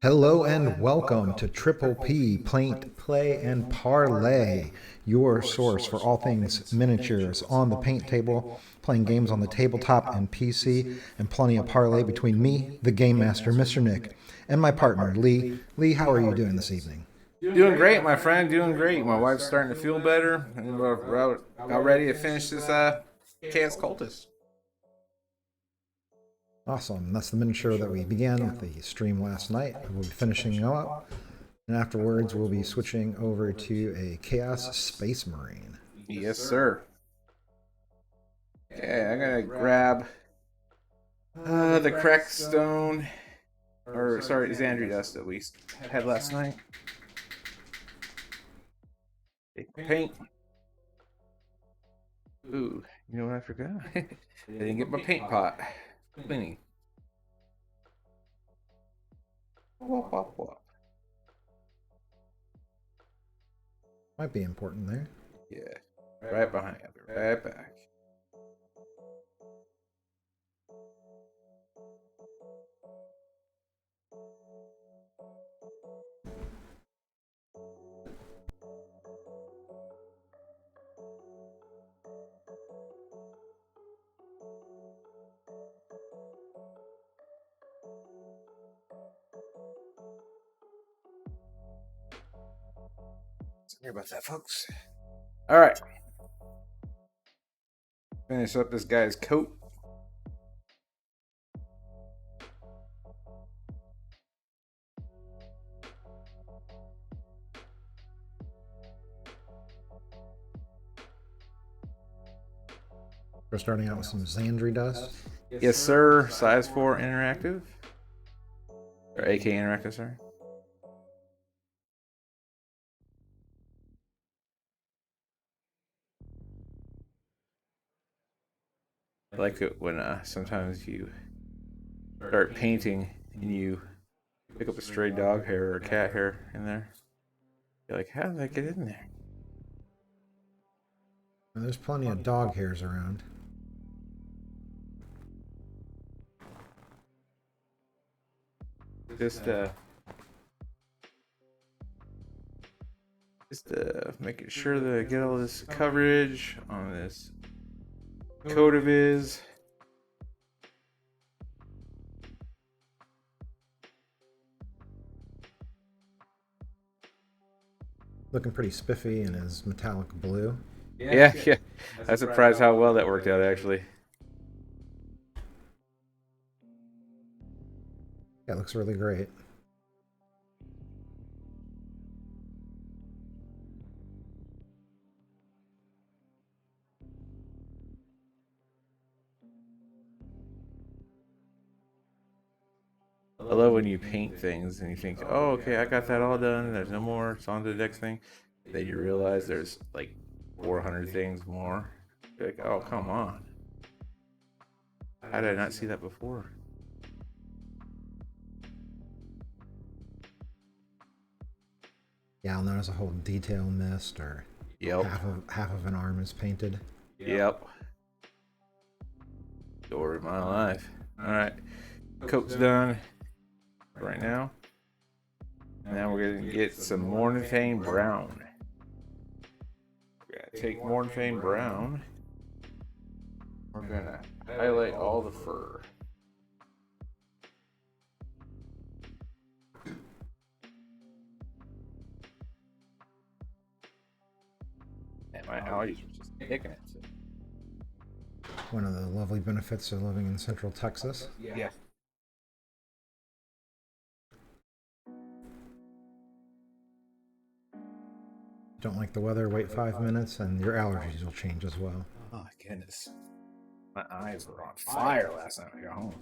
Hello and welcome to Triple P Paint, Play, and Parlay, your source for all things miniatures on the paint table, playing games on the tabletop and PC, and plenty of parlay between me, the Game Master, Mr. Nick, and my partner, Lee. Lee, how are you doing this evening? Doing great, my friend. Doing great. My wife's starting to feel better, and we're about ready to finish this Chaos Cultist. Awesome. That's the miniature that we began the stream last night. We'll be finishing up, and afterwards we'll be switching over to a Chaos Space Marine. Yes, sir. Okay, I'm gonna grab the cracked stone, or sorry, Xandri dust that we had last night. Take paint. Ooh, you know what I forgot? I didn't get my paint pot. Cleaning. Wop, wop, wop. Might be important there. Yeah, right behind you. I'll be right back. Sorry about that, folks. All right. Finish up this guy's coat. We're starting out with some Xandri dust. Yes, sir. Size 4 interactive. Or AK interactive, sorry. I like it when sometimes you start painting and you pick up a stray dog hair or a cat hair in there. You're like, how did that get in there? And there's plenty of dog hairs around. Just making sure that I get all this coverage on this coat of his. Looking pretty spiffy in his metallic blue. Yeah. I'm surprised how well that worked out, actually. Yeah, it looks really great. I love when you paint things and you think, oh, okay, I got that all done. There's no more. It's on to the next thing. Then you realize there's like 400 things more. You're like, oh, come on. How did I not see that before? Yeah, I'll notice a whole detail missed, or Yep. half of an arm is painted. Yep. Story of my life. All right. Coat's done right now. Now we're going to get some Morningfane Brown. We're going to take Morningfane Brown. We're going to highlight all the fur. And my allergies are just kicking it. One of the lovely benefits of living in Central Texas. Yeah. Don't like the weather, wait 5 minutes, and your allergies will change as well. Oh my goodness. My eyes were on fire last night when I got home.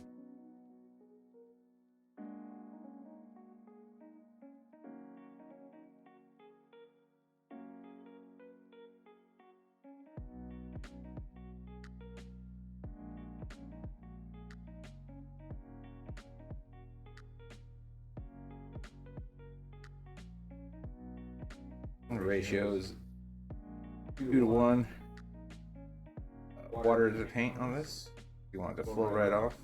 The ratio is 2 to 1. Water to paint on this. You want it to flow right off.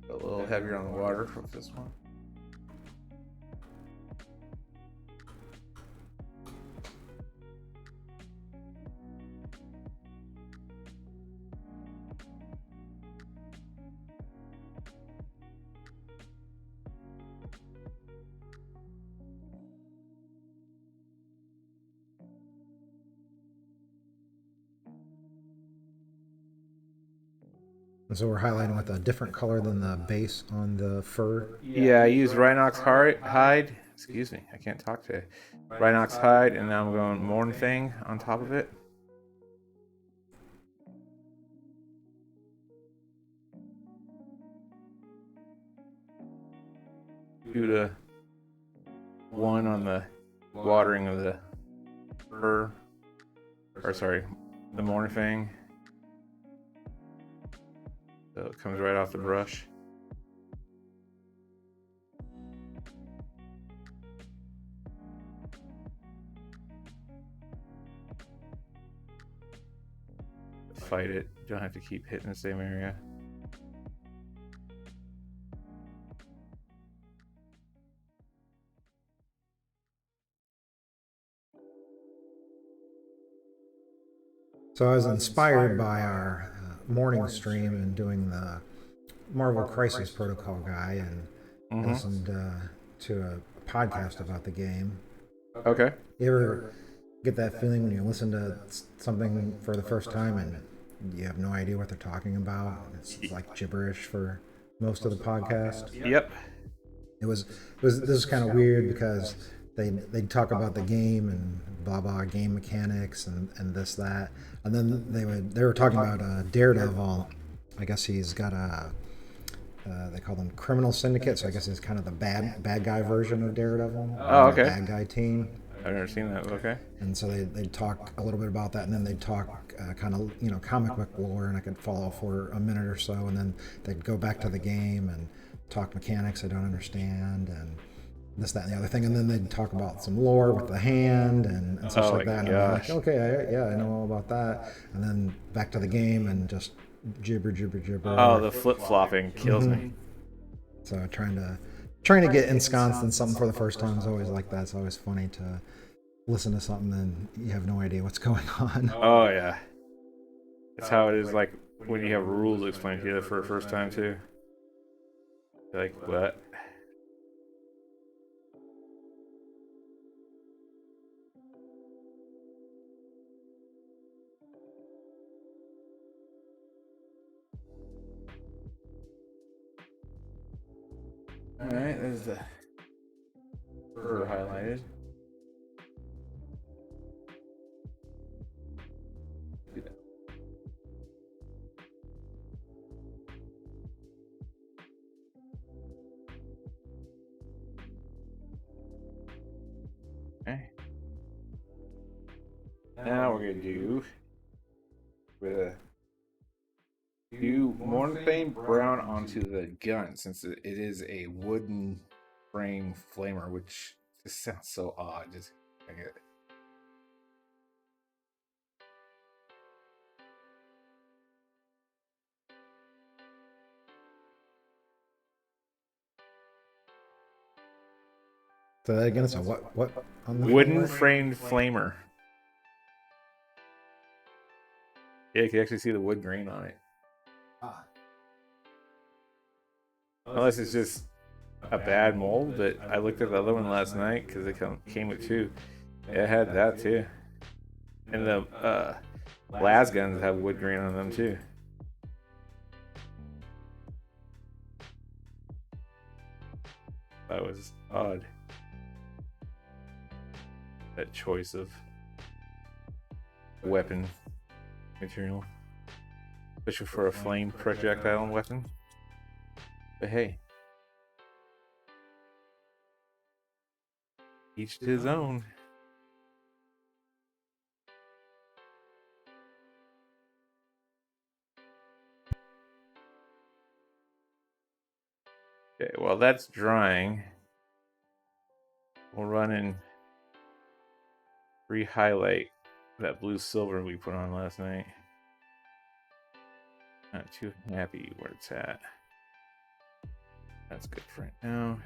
A little heavier on the water with this one. So we're highlighting with a different color than the base on the fur. Yeah, I use Rhinox hide. Excuse me, I can't talk today. Rhinox hide, and now I'm going Mornfang on top of it. Do the one on the watering of the fur, or sorry, the Mornfang. So it comes right off the brush. Fight it. You don't have to keep hitting the same area. So I was inspired by our morning stream and doing the Marvel Crisis Protocol guy, and listened to a podcast about the game. Okay. You ever get that feeling when you listen to something for the first time and you have no idea what they're talking about? It's like gibberish for most of the podcast. Yep. This is kind of weird because they'd talk about the game and blah blah game mechanics and this that, and then they were talking about Daredevil. I guess he's got a they call them criminal syndicate, so I guess he's kind of the bad guy version of Daredevil. Oh, okay. Bad guy team. I've never seen that. Okay. And so they'd talk a little bit about that, and then they'd talk kind of comic book lore, and I could follow for a minute or so, and then they'd go back to the game and talk mechanics I don't understand and this, that, and the other thing, and then they'd talk about some lore with the hand and such like that. And I'm like, okay, I know all about that. And then back to the game and just gibber. Oh, the flip flopping kills me. So trying to get ensconced in something for the first time is always like that. It's always funny to listen to something and you have no idea what's going on. Oh yeah, that's how it is. Like when you have rules explained to you for the first time too. You're like, what? All right, there's the fur highlighted. Okay. Now we're gonna do Mornfang brown onto the gun, since it is a wooden frame flamer, which just sounds so odd. Just I get it. So that again, so what on the Wooden framed flamer. Yeah, you can actually see the wood grain on it. Unless it's just a bad mold, but I looked at the other one last night because it came with two. It had that too. And the las guns have wood grain on them too. That was odd. That choice of weapon material. Especially for a flame projectile weapon. But hey, each to his own. Okay, while that's drying, we'll run and re-highlight that blue silver we put on last night. Not too happy where it's at. That's good for right now.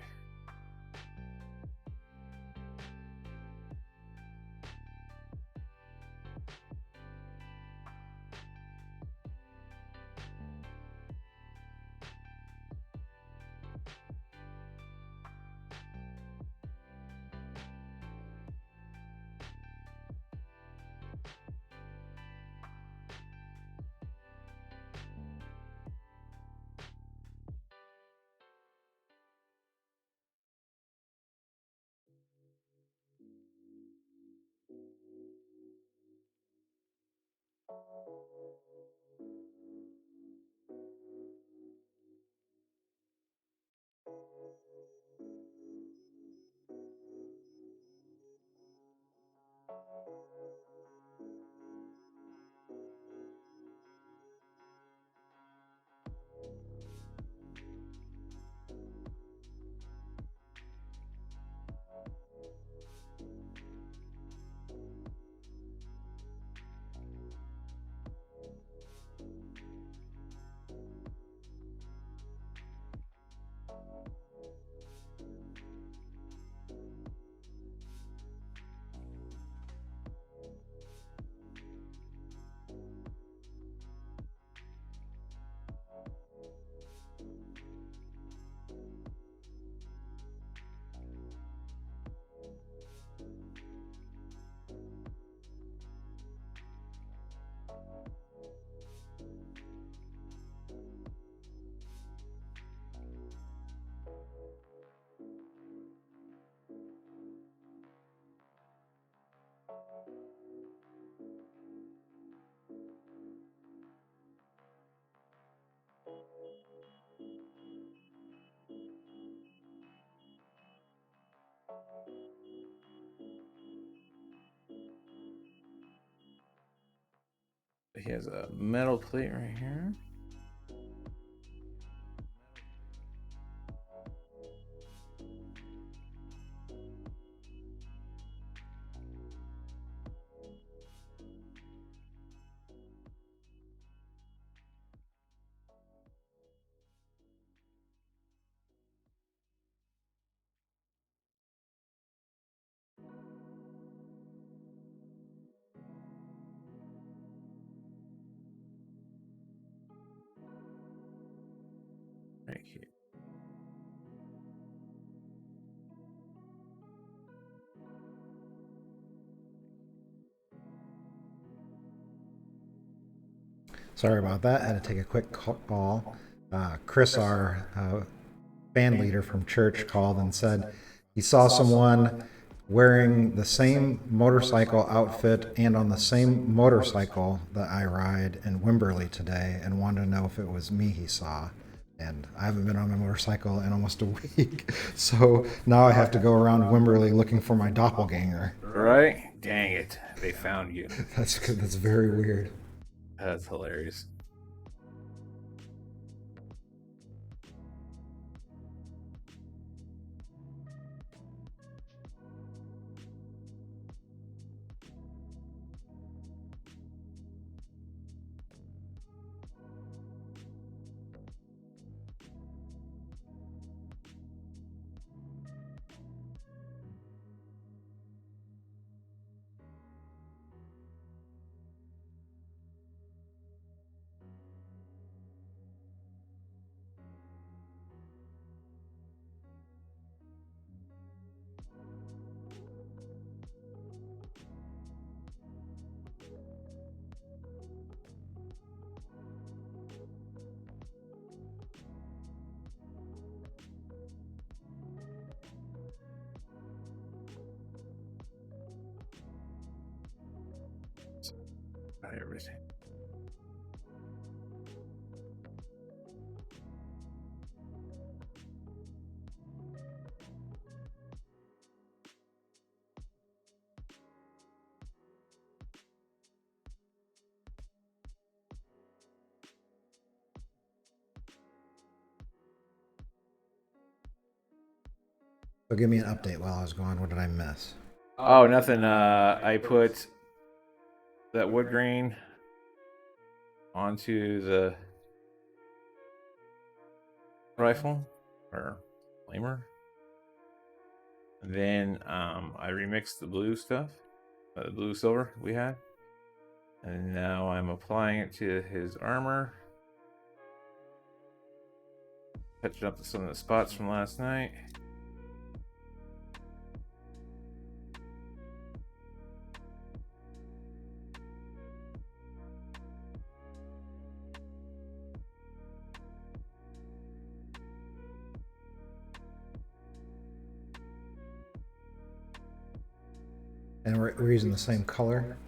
He has a metal plate right here. Right here. Sorry about that. I had to take a quick call. Chris, our band leader from church, called and said he saw someone wearing the same motorcycle outfit and on the same motorcycle that I ride in Wimberley today and wanted to know if it was me he saw. And I haven't been on my motorcycle in almost a week. So now I have to go around Wimberley looking for my doppelganger. Right? Dang it. They found you. That's very weird. That's hilarious. Got everything. So give me an update while I was gone. What did I miss? Oh, nothing. I put that wood grain onto the rifle. or flamer. And then I remixed the blue stuff, the blue silver we had. And now I'm applying it to his armor. Touching up some of the spots from last night. And we're using the same color.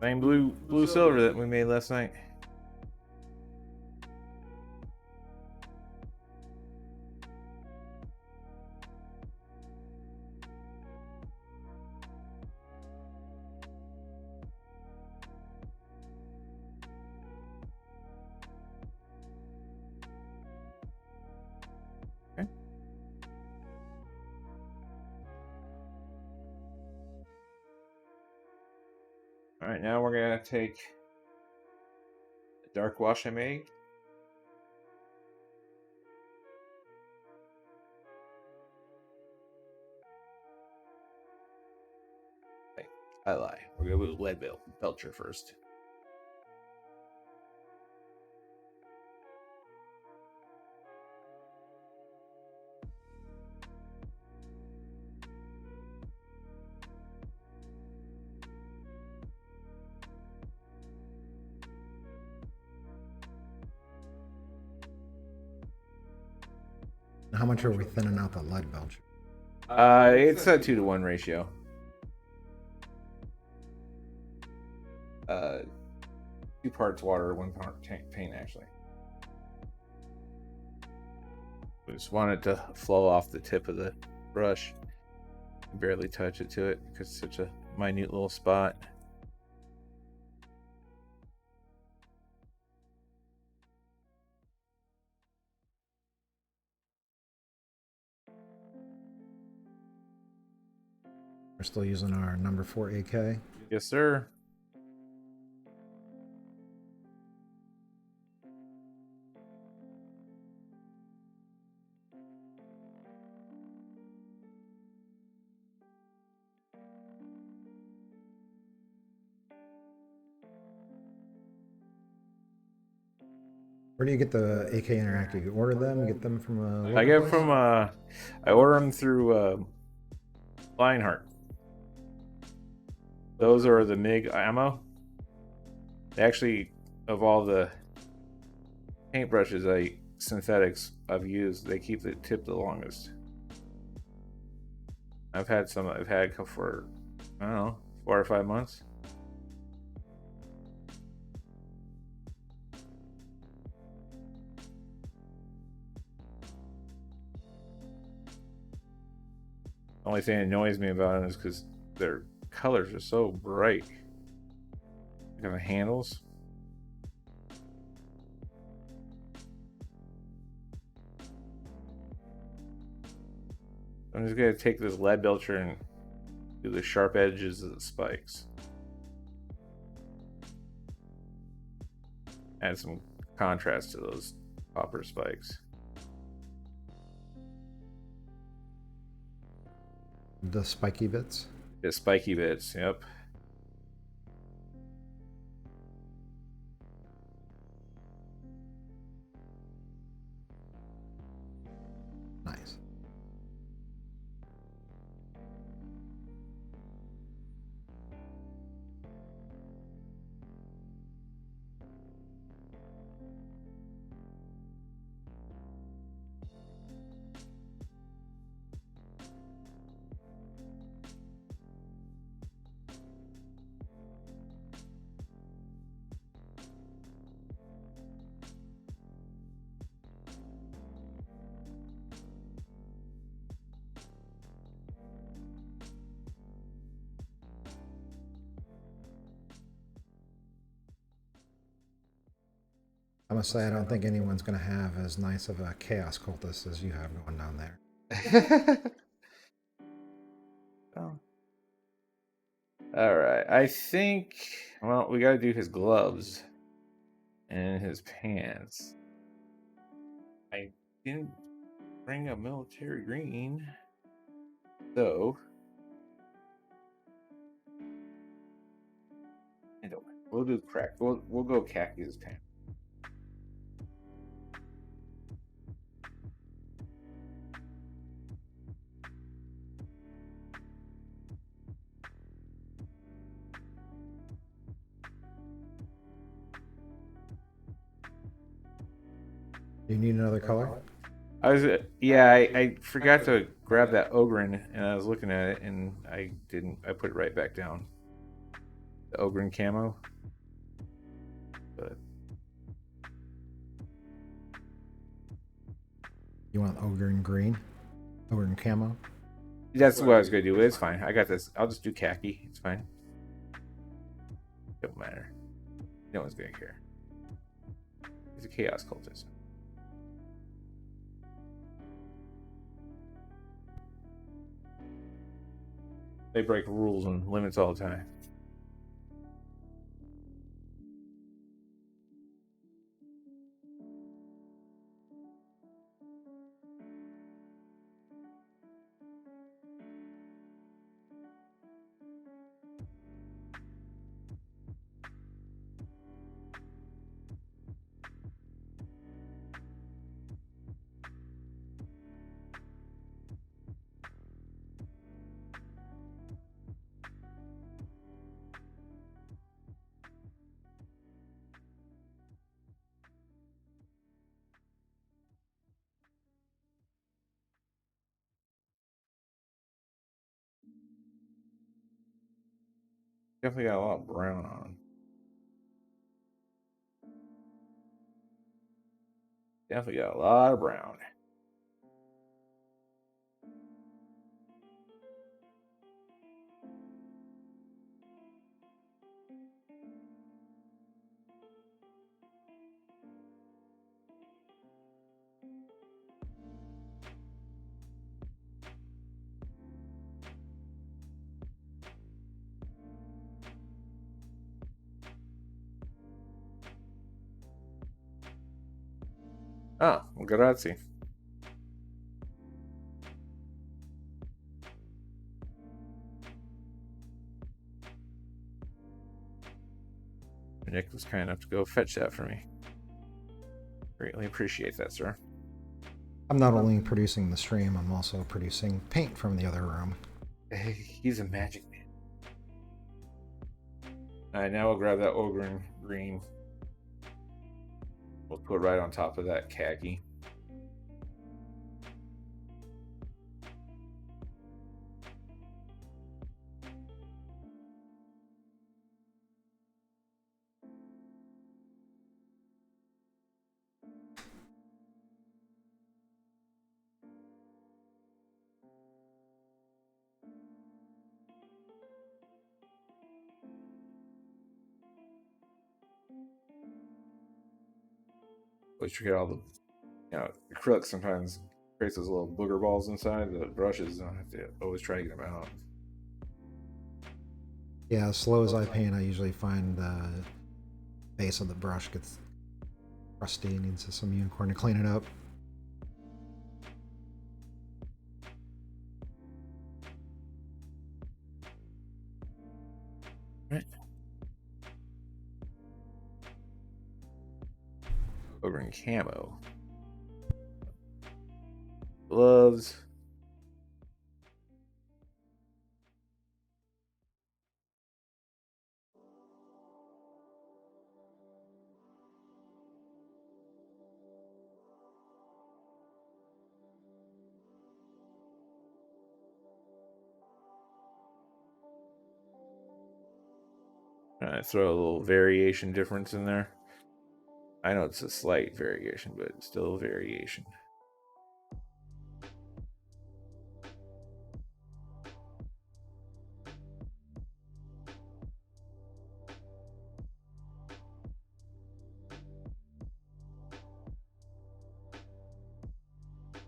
Same blue silver that we made last night. Okay. All right, now we're gonna take the dark wash I made. I lie. We're gonna do lead belcher first. How much are we thinning out the lead belcher? It's a 2-to-1 ratio. 2 parts water, 1 part paint, actually. We just want it to flow off the tip of the brush. Barely touch it to it because it's such a minute little spot. We're still using our number 4 AK. Yes, sir. Where do you get the AK Interactive? You order them? You get them from a I get them from I order them through Lionheart. Those are the MIG ammo. They actually, of all the paintbrushes synthetics I've used, they keep the tip the longest. I've had some I've had for, I don't know, 4 or 5 months. The only thing that annoys me about them is because their colors are so bright. Look at the handles. I'm just gonna take this lead belcher and do the sharp edges of the spikes. Add some contrast to those copper spikes. The spiky bits? The spiky bits, yep. Nice. I must say, I don't think anyone's going to have as nice of a chaos cultist as you have going down there. Oh. All right, I think. Well, we got to do his gloves and his pants. I didn't bring a military green. So we'll do crack. We'll go khaki this time. Do you need another color? I forgot to grab that Ogren, and I was looking at it, and I didn't. I put it right back down. The Ogren camo. But You want ogre and green? Ogre and camo? that's what I was gonna do. It's fine. I got this. I'll just do khaki. It's fine. Don't matter. No one's gonna care. He's a chaos cultist. They break rules and limits all the time. Definitely got a lot of brown on him. Definitely got a lot of brown. Ah, well, grazie. Nick was kind enough to go fetch that for me. Greatly appreciate that, sir. I'm not only producing the stream, I'm also producing paint from the other room. He's a magic man. Alright, now we'll grab that ogre green. We'll put it right on top of that khaki. Always forget all the, acrylic sometimes creates those little booger balls inside the brushes. I have to always try to get them out. Yeah, as slow as I paint, I usually find the base of the brush gets rusty and needs some unicorn to clean it up. Right. Over in camo. Gloves. Throw a little variation difference in there. I know it's a slight variation, but it's still a variation.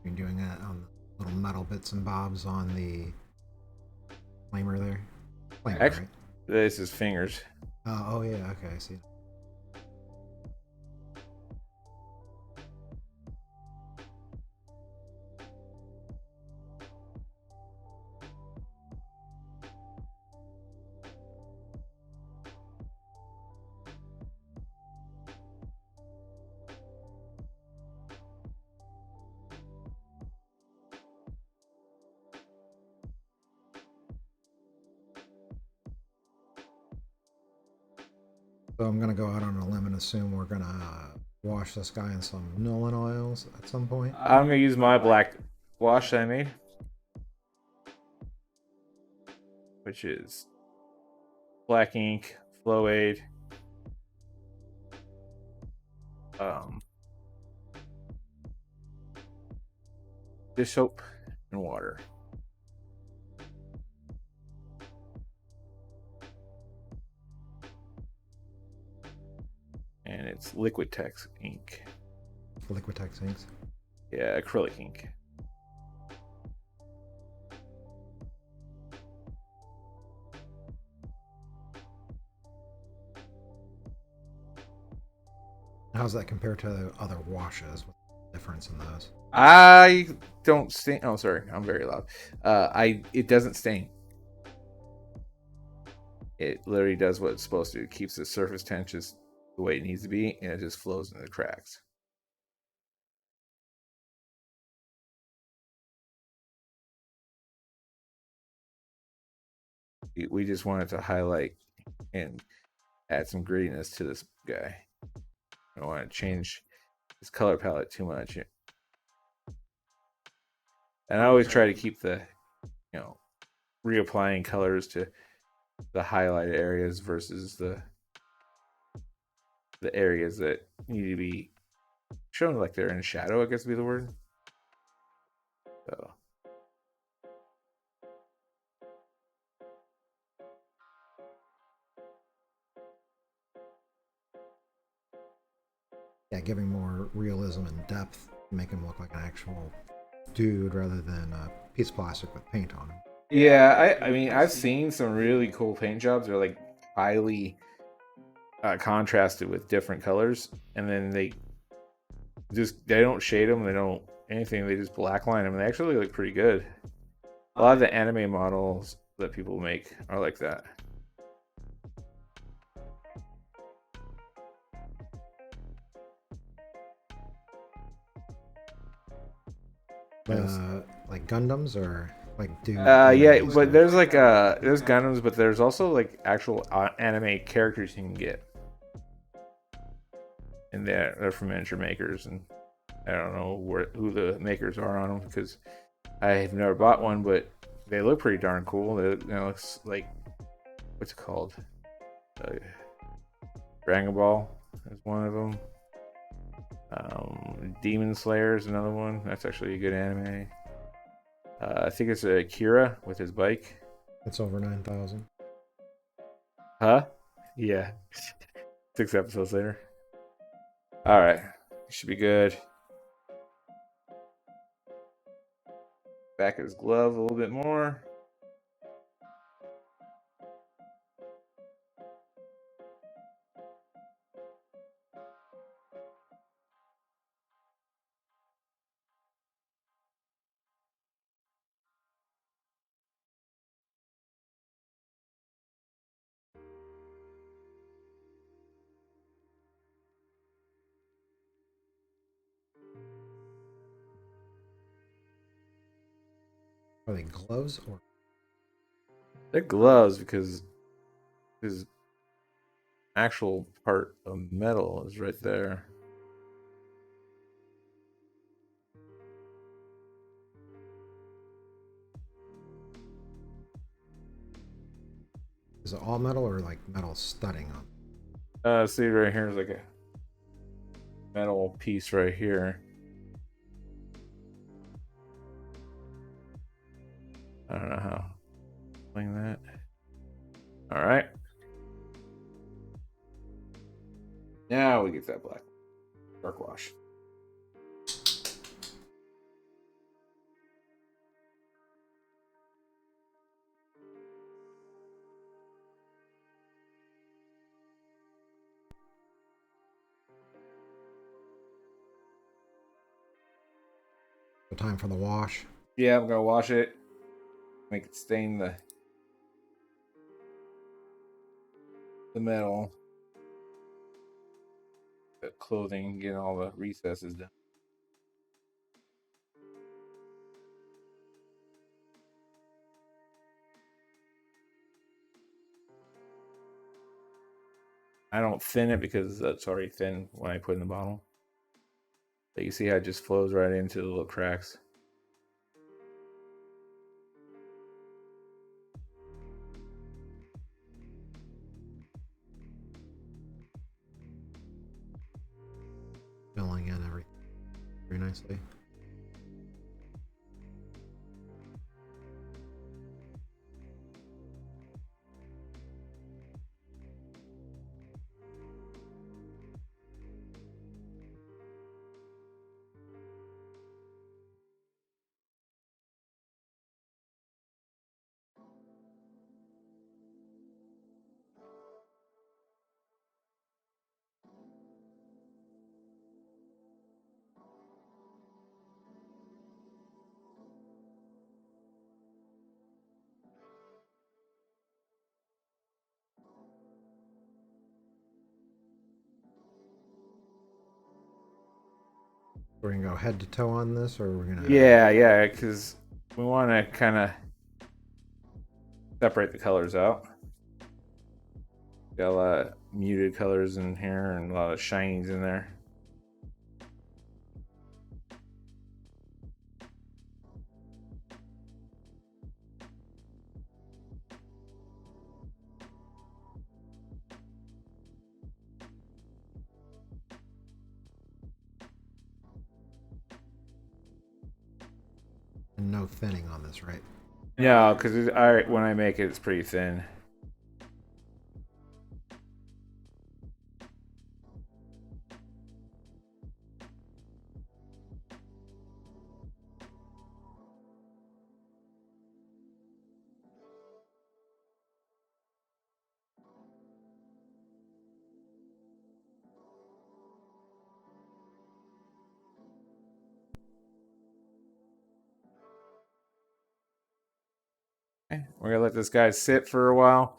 You're doing that on the little metal bits and bobs on the flamer there? Flamer, Actually, right? this is fingers. Oh yeah, okay, I see. So I'm gonna go out on a limb and assume we're gonna wash this guy in some Nolan oils at some point. I'm gonna use my black wash that I made, which is black ink, flow aid, dish soap, and water. And it's Liquitex ink. Liquitex inks. Yeah, acrylic ink. How's that compared to the other washes? What's the difference in those? I don't stain. Oh, sorry, I'm very loud. It doesn't stain. It literally does what it's supposed to. It keeps the surface tension the way it needs to be, and it just flows into the cracks. We just wanted to highlight and add some grittiness to this guy. I don't want to change his color palette too much. And I always try to keep the, reapplying colors to the highlighted areas versus the areas that need to be shown like they're in shadow, I guess would be the word. So Yeah, giving more realism and depth, make him look like an actual dude rather than a piece of plastic with paint on him. yeah, I mean I've seen some really cool paint jobs. They're like highly contrasted with different colors, and then they don't shade them, they don't anything, they just blackline them, and they actually look pretty good. A lot of the anime models that people make are like that. Like Gundams or like do Yeah, but there's like there's Gundams, but there's also like actual anime characters you can get, and they're from miniature makers, and I don't know who the makers are on them because I've never bought one, but they look pretty darn cool. It's like, what's it called? Dragon Ball is one of them. Demon Slayer is another one. That's actually a good anime. I think it's Akira with his bike. It's over 9,000. Huh? Yeah. 6 episodes later. All right. Should be good. Back of his glove a little bit more. Are they gloves or? They're gloves because his actual part of metal is right there. Is it all metal or like metal studding on? See right here is like a metal piece right here. I don't know how to explain that. All right. Now we get that black dark wash. The time for the wash. Yeah, I'm gonna wash it. Make it stain the metal, the clothing, get all the recesses done. I don't thin it because it's already thin when I put in the bottle. But you see how it just flows right into the little cracks. Filling in everything very nicely. We're gonna go head to toe on this, or we're gonna. Yeah, because we want to kind of separate the colors out. Got a lot of muted colors in here and a lot of shinies in there. And no thinning on this, right? No, because when I make it, it's pretty thin. Okay, we're gonna let this guy sit for a while,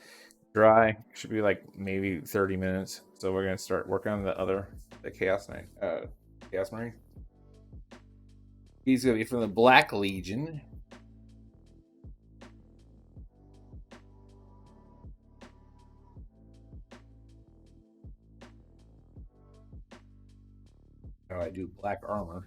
dry. Should be like maybe 30 minutes. So we're gonna start working on the Chaos Knight, Chaos Marine. He's gonna be from the Black Legion. Oh, I do black armor.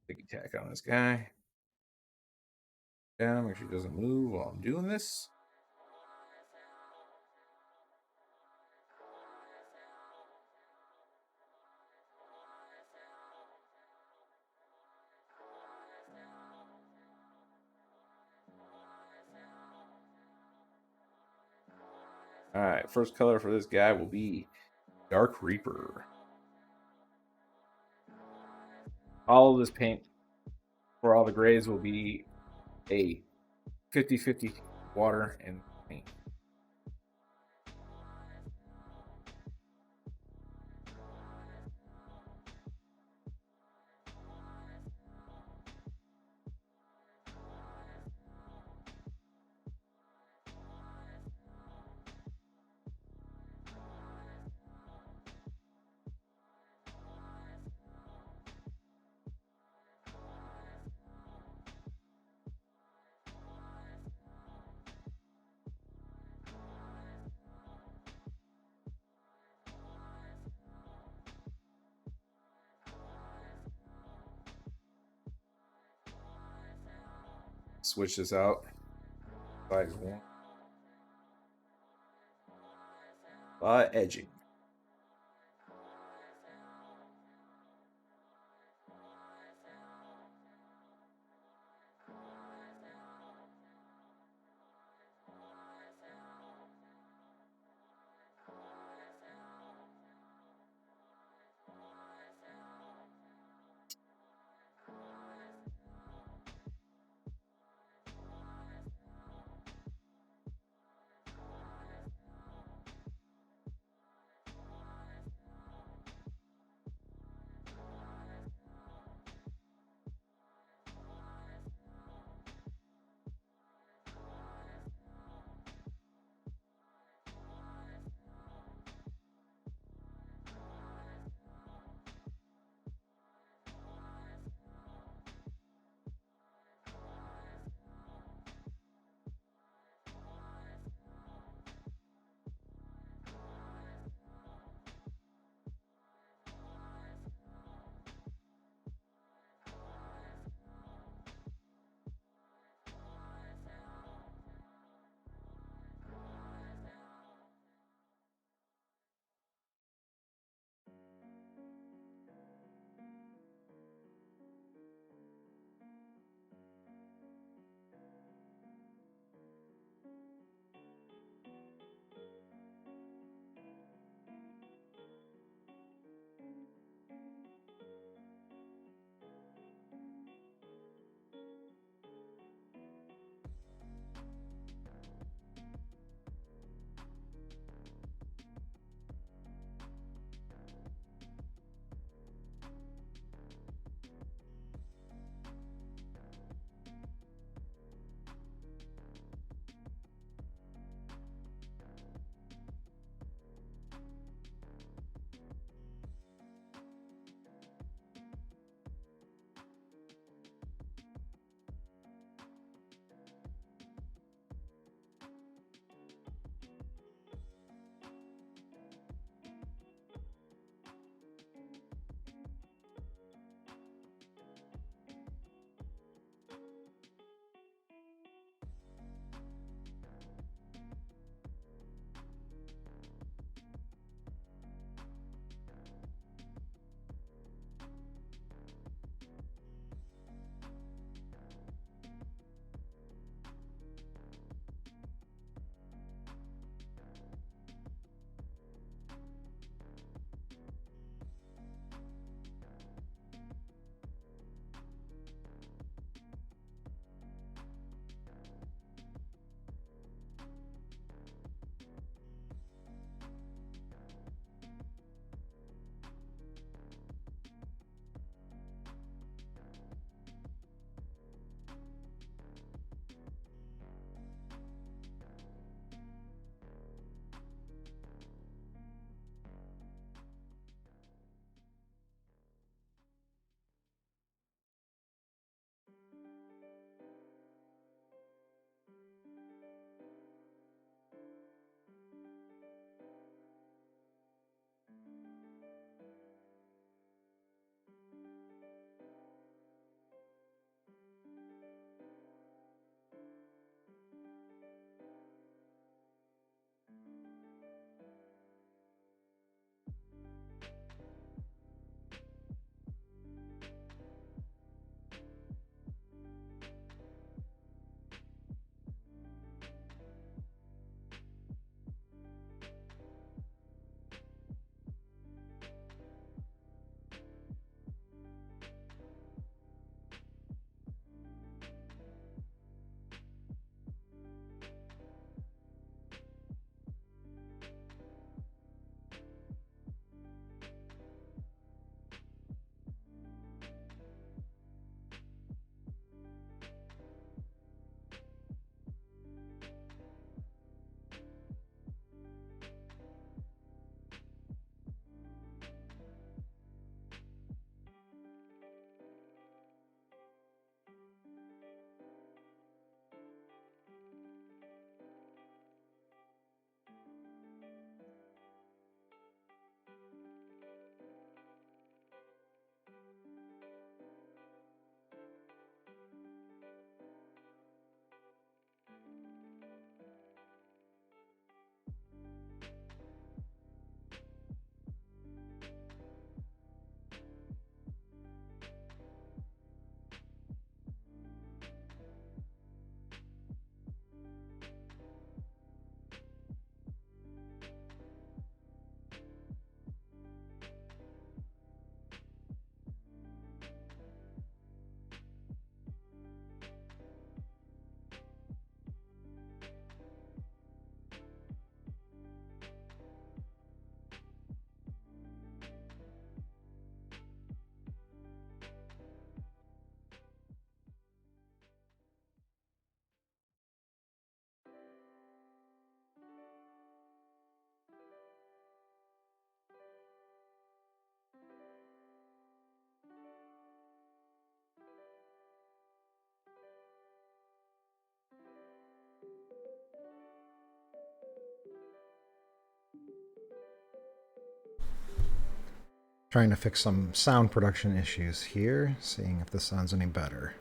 Big attack on this guy. Down, make sure he doesn't move while I'm doing this. All right, first color for this guy will be Dark Reaper. All of this paint for all the grays will be a 50-50 water and paint. Switch this out. Size 1. Edging. Trying to fix some sound production issues here, seeing if this sounds any better.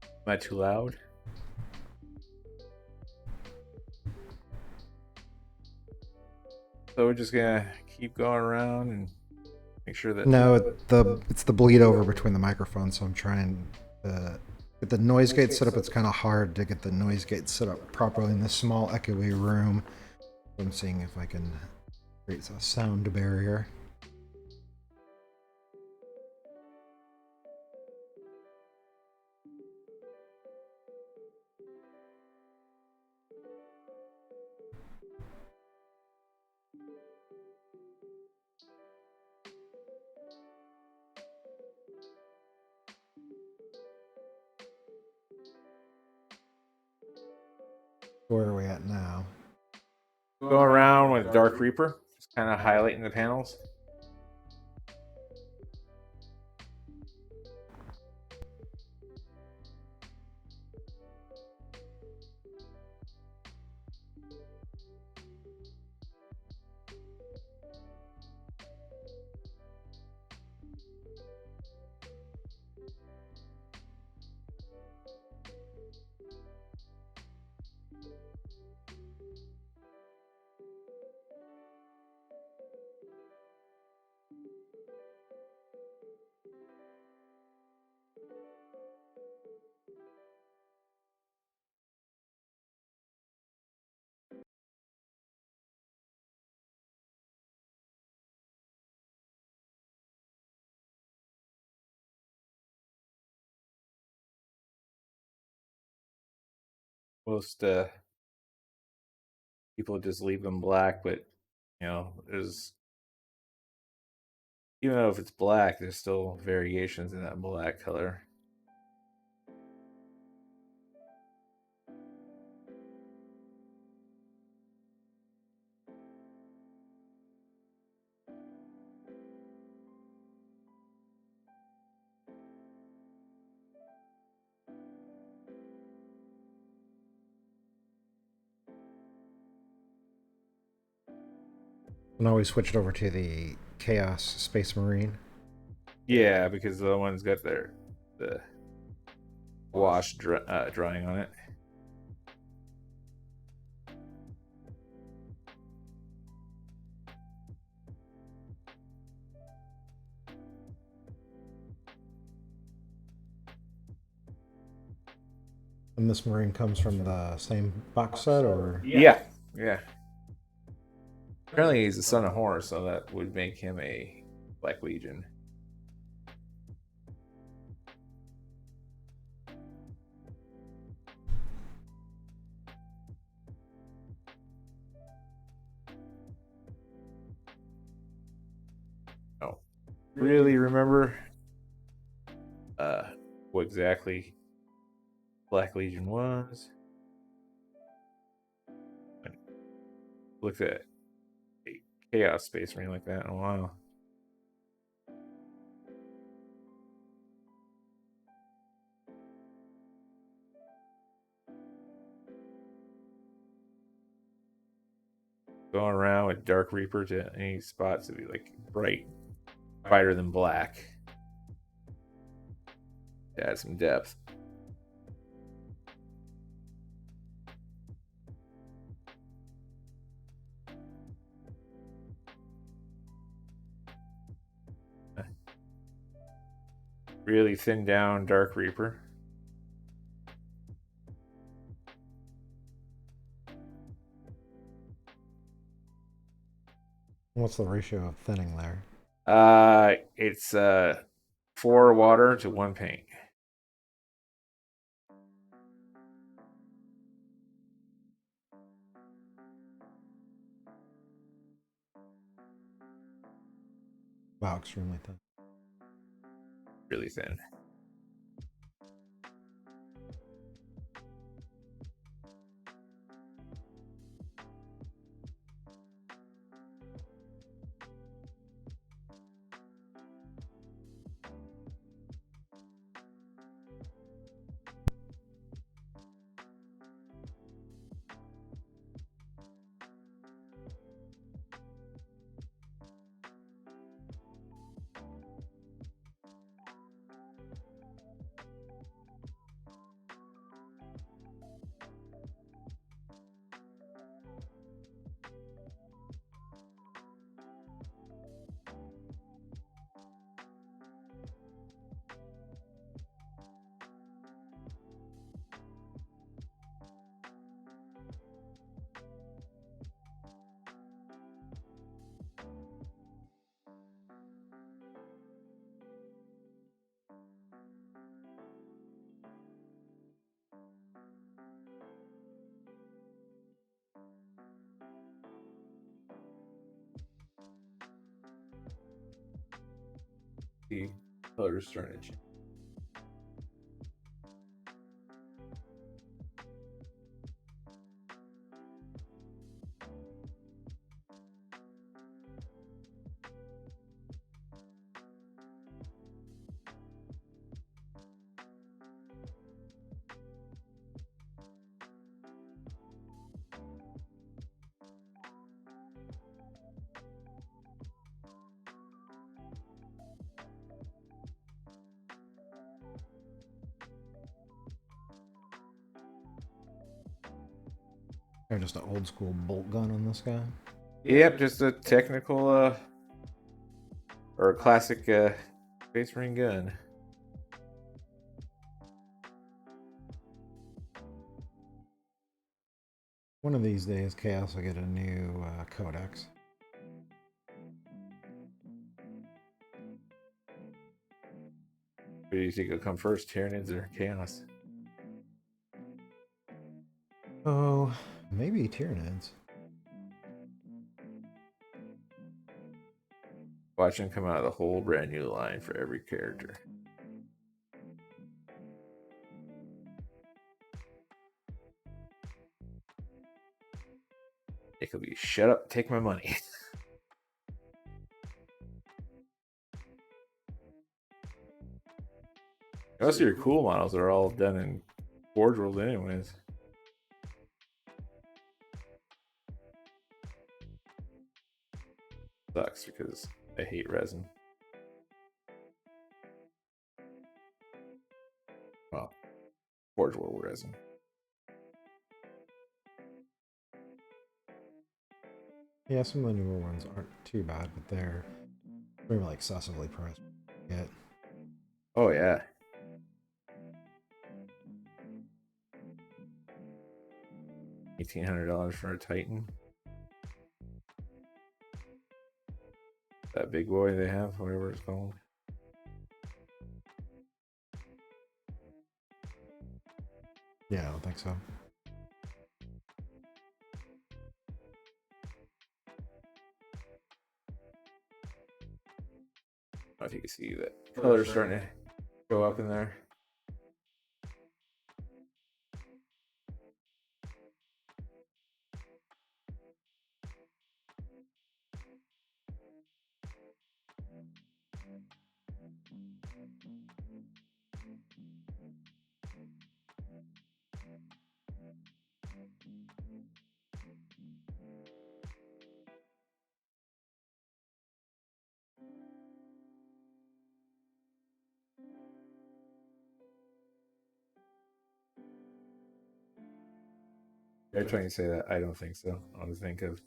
Am I too loud? So we're just gonna keep going around and make sure that... No, it's the bleed over between the microphones, so I'm trying to get the noise gate set up. It's kind of hard to get the noise gate set up properly in this small echoey room. I'm seeing if I can create a sound barrier. Where are we at now? Go around with Dark Reaper, just kind of highlighting the panels. Most people just leave them black, but there's, even though if it's black, there's still variations in that black color. And now we switched over to the Chaos Space Marine. Yeah, because the one's got the wash drying on it. And this Marine comes from the same box set, or? Yeah. Apparently he's the son of Horus, so that would make him a Black Legion. Oh, really remember what exactly Black Legion was? I looked at a Chaos Space Marine like that in a while. Going around with Dark Reaper to any spots to be like brighter than black to add some depth. Really thin down Dark Reaper. What's the ratio of thinning there? It's 4 water to 1 paint. Wow, extremely thin. Really thin. The colors starting to change. Or just an old school bolt gun on this guy. Yep, just a technical or a classic Space Marine gun. One of these days, Chaos will get a new codex. What do you think will come first, Tyranids or Chaos? Oh, maybe Tyranids. Watch them come out of the whole brand new line for every character. It could be shut up, take my money. Most of your cool models are all done in Forge World anyways. Sucks because I hate resin. Well, Forge World resin. Yeah, some of the newer ones aren't too bad, but they're maybe like excessively priced. Yeah. Oh yeah. $1,800 for a Titan. That big boy they have, whatever it's called. Yeah, I don't think so. I don't know if you can see that color starting to go up in there. They're trying to say that. I don't think so. I want to think of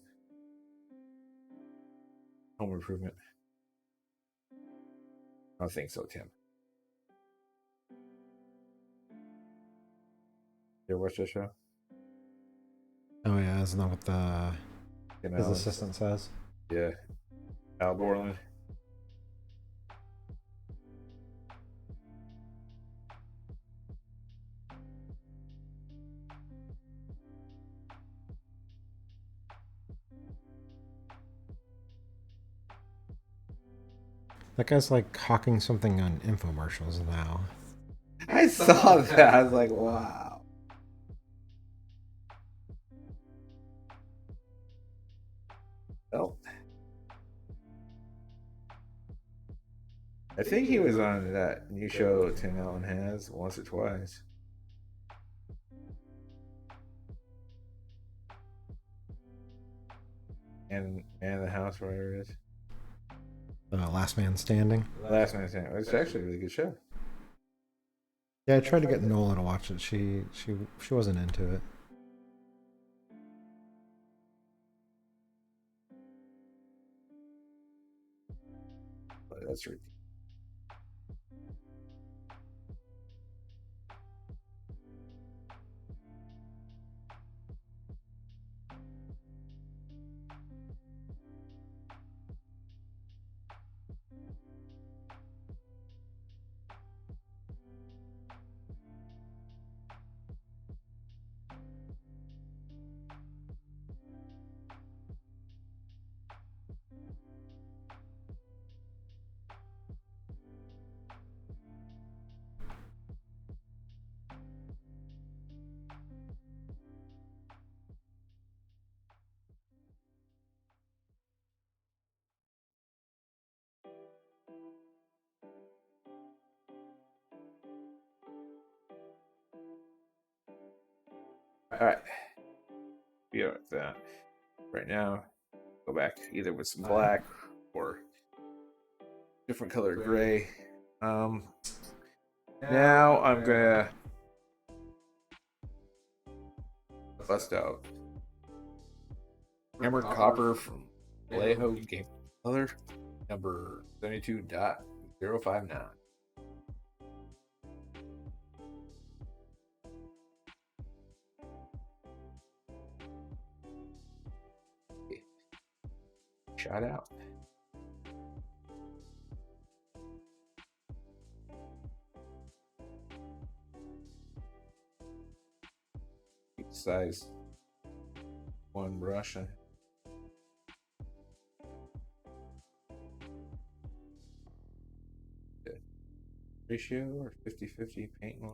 Home Improvement. I don't think so, Tim. You ever watch that show? Oh yeah, isn't that what the Tim his Allen? assistant says? Yeah. Al Borland. That guy's like hawking something on infomercials now. I saw that. I was like, wow. Well, I think he was on that new show Tim Allen has once or twice. And Man of the House, whatever it is. Last Man Standing. Last Man Standing. It's actually a really good show. Yeah, I tried to get Nola to watch it. She wasn't into it. But that's ridiculous. All right. Be with that. Right now, go back either with some black or different color gray. Now I'm gonna bust out Hammered Copper from Vallejo Game Color number 72.059. Shot out. Size one brush. Ratio or 50-50 paint on.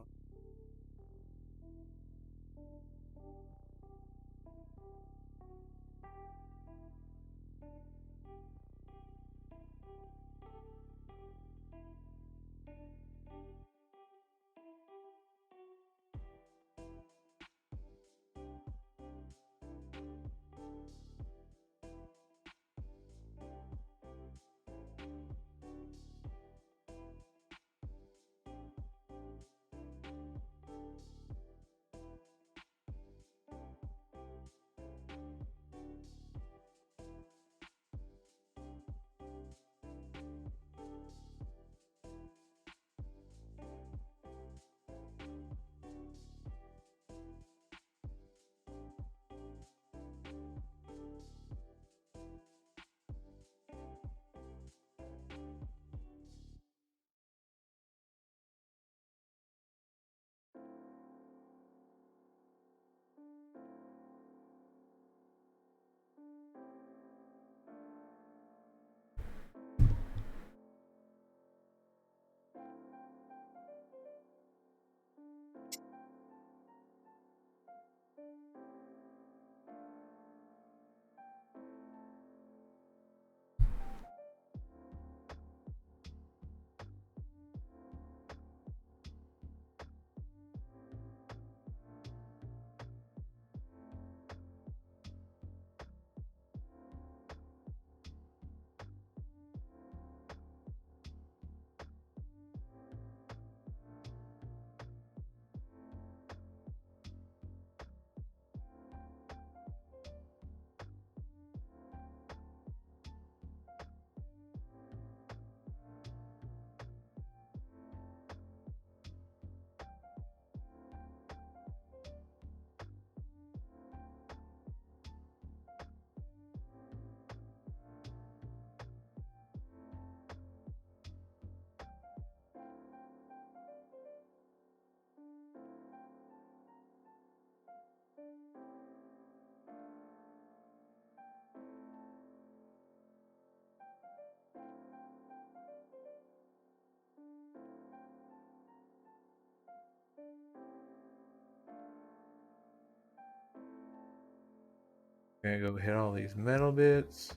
Gonna go hit all these metal bits.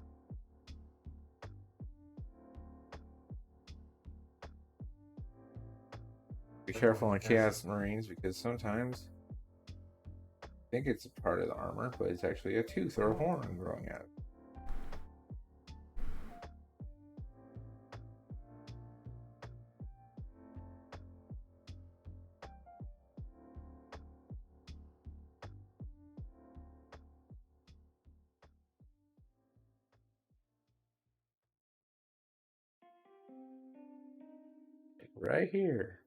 Be careful on Chaos Marines because sometimes I think it's a part of the armor, but it's actually a tooth or a horn growing out. Right here.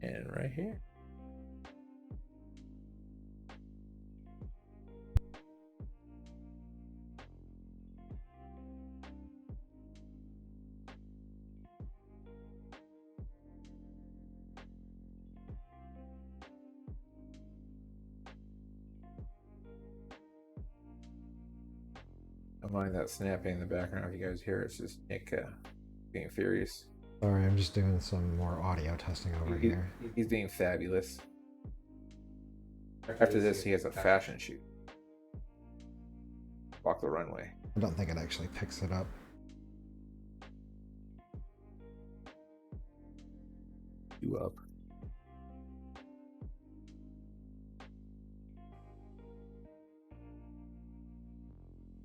And right here. Don't mind that snapping in the background if you guys hear it. It's just Nick being furious. Sorry, I'm just doing some more audio testing over here. He's being fabulous. After this, he has a fashion shoot. Walk the runway. I don't think it actually picks it up. You up.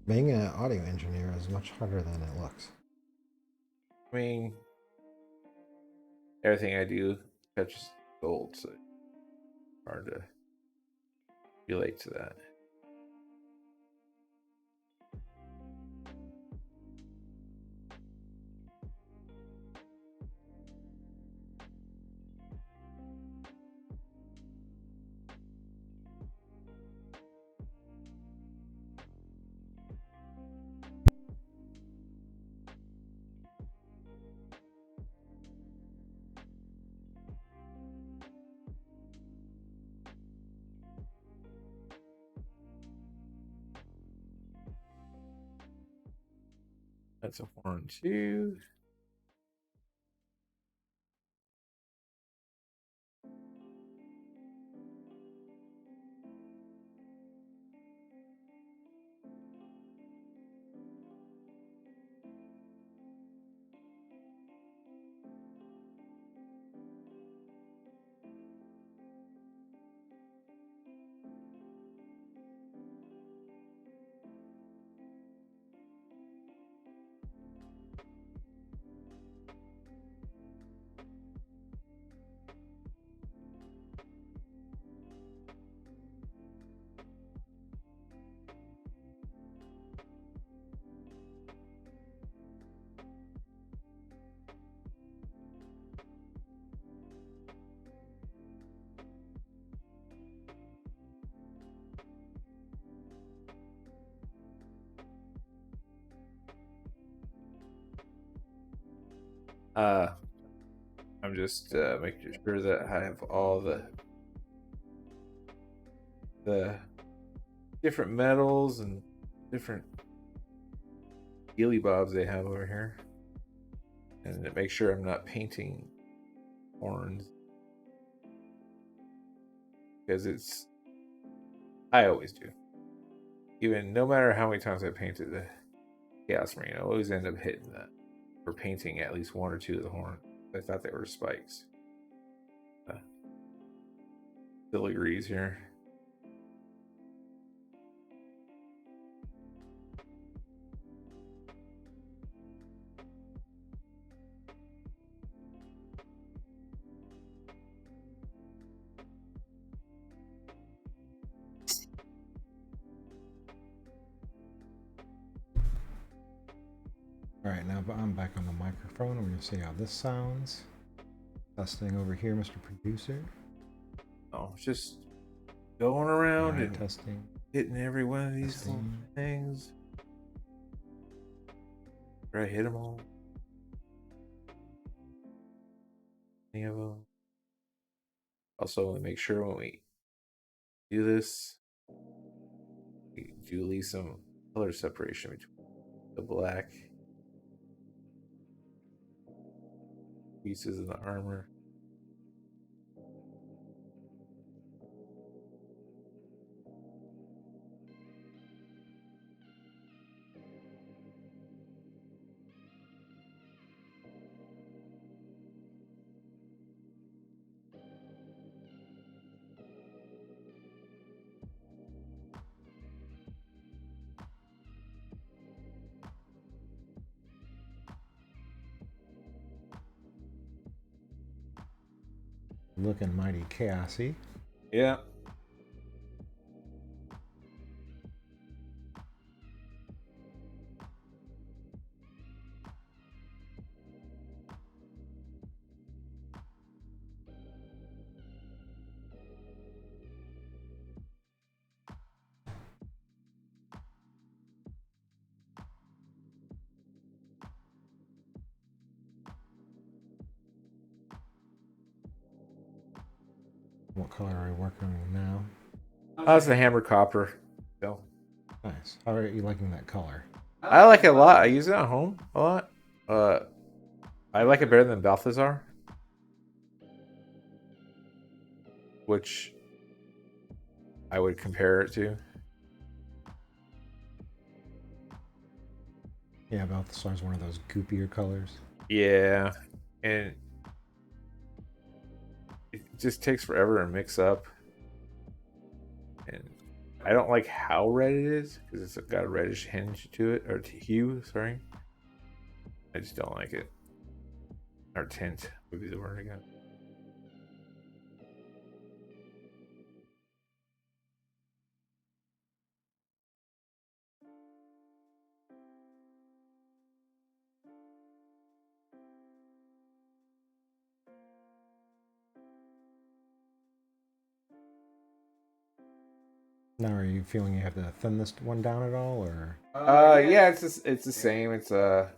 Being an audio engineer is much harder than it looks. I mean, everything I do touches gold, so it's hard to relate to that. That's a horn too. I'm just making sure that I have all the different metals and different dealy bobs they have over here, and to make sure I'm not painting horns, because I always do. Even no matter how many times I painted the Chaos Marine, I always end up hitting that or painting at least one or two of the horns. I thought they were spikes. Filigrees here. Alright, now I'm back on the microphone. We're going to see how this sounds. Testing over here, Mr. Producer. Oh, just going around and testing. Hitting every one of these little things. Try to hit them all. Any of them. Also, make sure when we do this, we do leave some color separation between the black pieces of the armor. Looking mighty chaosy. Yeah. What color are we working on now? That's the hammer copper. So nice. How are you liking that color? I like it a lot. I use it at home a lot. I like it better than Balthazar, which I would compare it to. Yeah, Balthasar's one of those goopier colors. Yeah, and it just takes forever to mix up. And I don't like how red it is because it's got a reddish hinge to it, or hue. Sorry, I just don't like it. Or tint would be the word again. Now, are you feeling you have to thin this one down at all, or? Yeah, it's the same. It's a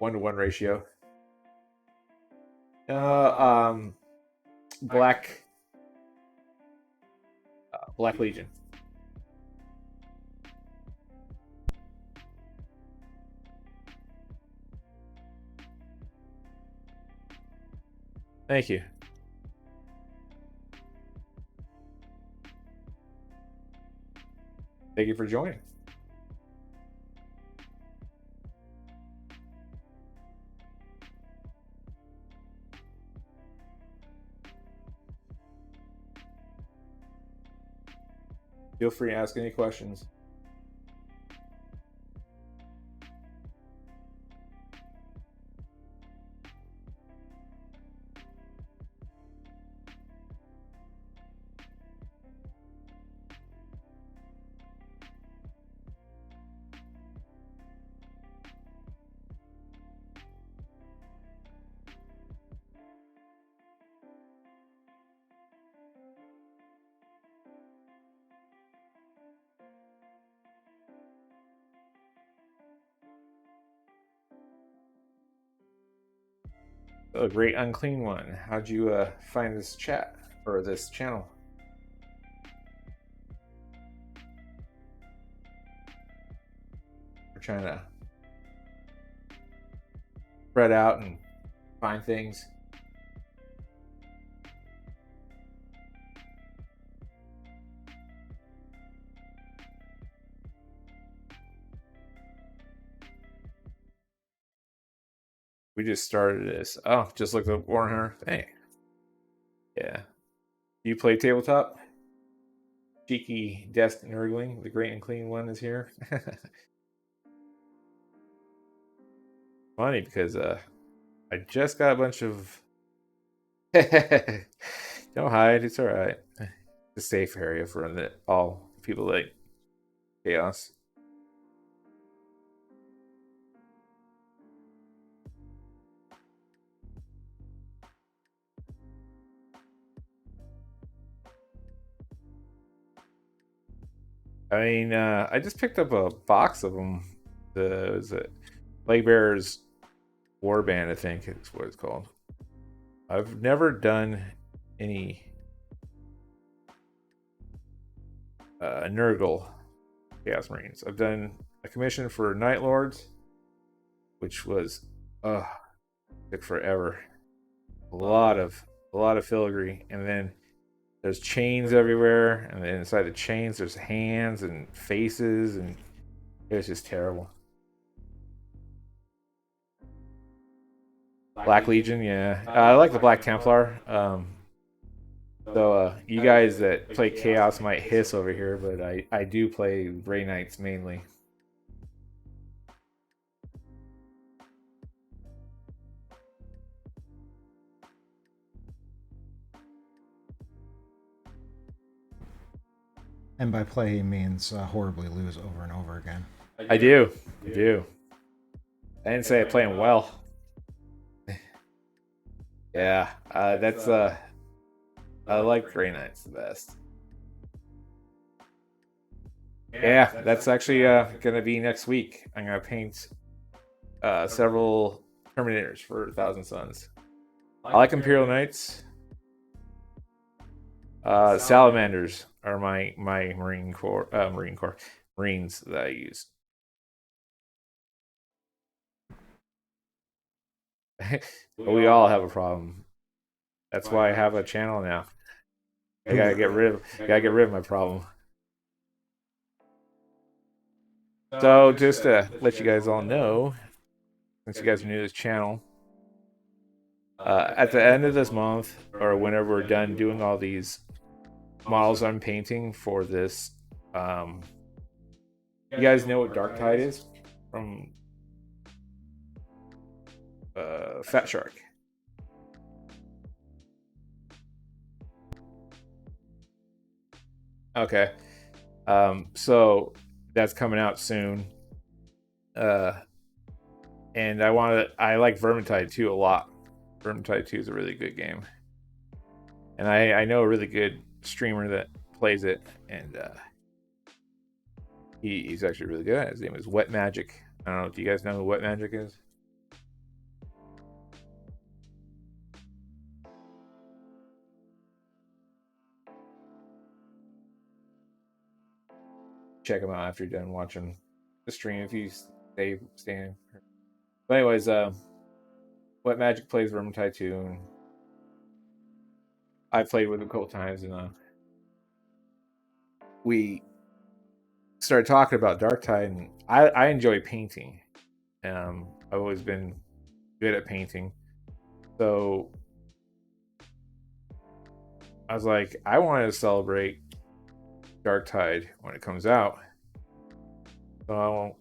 1-to-1 ratio. Uh, Black Black Legion. Thank you. Thank you for joining. Feel free to ask any questions. A great unclean one. How'd you find this chat or this channel? We're trying to spread out and find things. We just started this. Oh, just looked up Warhammer. Hey. Yeah. Do you play tabletop? Cheeky desk nerdling, the great and clean one is here. Funny because I just got a bunch of don't hide, it's alright. It's a safe area for all people like chaos. I mean, I just picked up a box of them. Was it Plague Bearers Warband, I think is what it's called. I've never done any Nurgle Chaos Marines. I've done a commission for Night Lords, which was took forever. A lot of filigree, and then there's chains everywhere, and then inside the chains there's hands and faces, and it was just terrible. Black Legion, yeah. I like the Black Templar. So you guys that play Chaos might hiss over here, but I do play Grey Knights mainly. And by play, he means horribly lose over and over again. I do. I do. I didn't say I play him well. Yeah, that's I like Grey Knights the best. Yeah, that's actually gonna be next week. I'm gonna paint several Terminators for Thousand Suns. I like Imperial Knights. Salamanders are my Marines that I use. We all have a problem. That's why I have a channel now. I gotta get rid of my problem. So just to let you guys all know, since you guys are new to this channel, at the end of this month, or whenever we're done doing all these models I'm painting for this, you guys know what Dark Tide is from Fat Shark. Okay. So that's coming out soon. And I like Vermintide 2 a lot. Vermintide 2 is a really good game. And I know a really good streamer that plays it, and he's actually really good at it. His name is Wet Magic. I don't know, do you guys know who Wet Magic is? Check him out after you're done watching the stream if you stay staying. But anyways, Wet Magic plays Vermintide 2, and I played with him a couple times, and we started talking about Dark Tide, and I enjoy painting. I've always been good at painting, so I was like, I wanted to celebrate Dark Tide when it comes out. So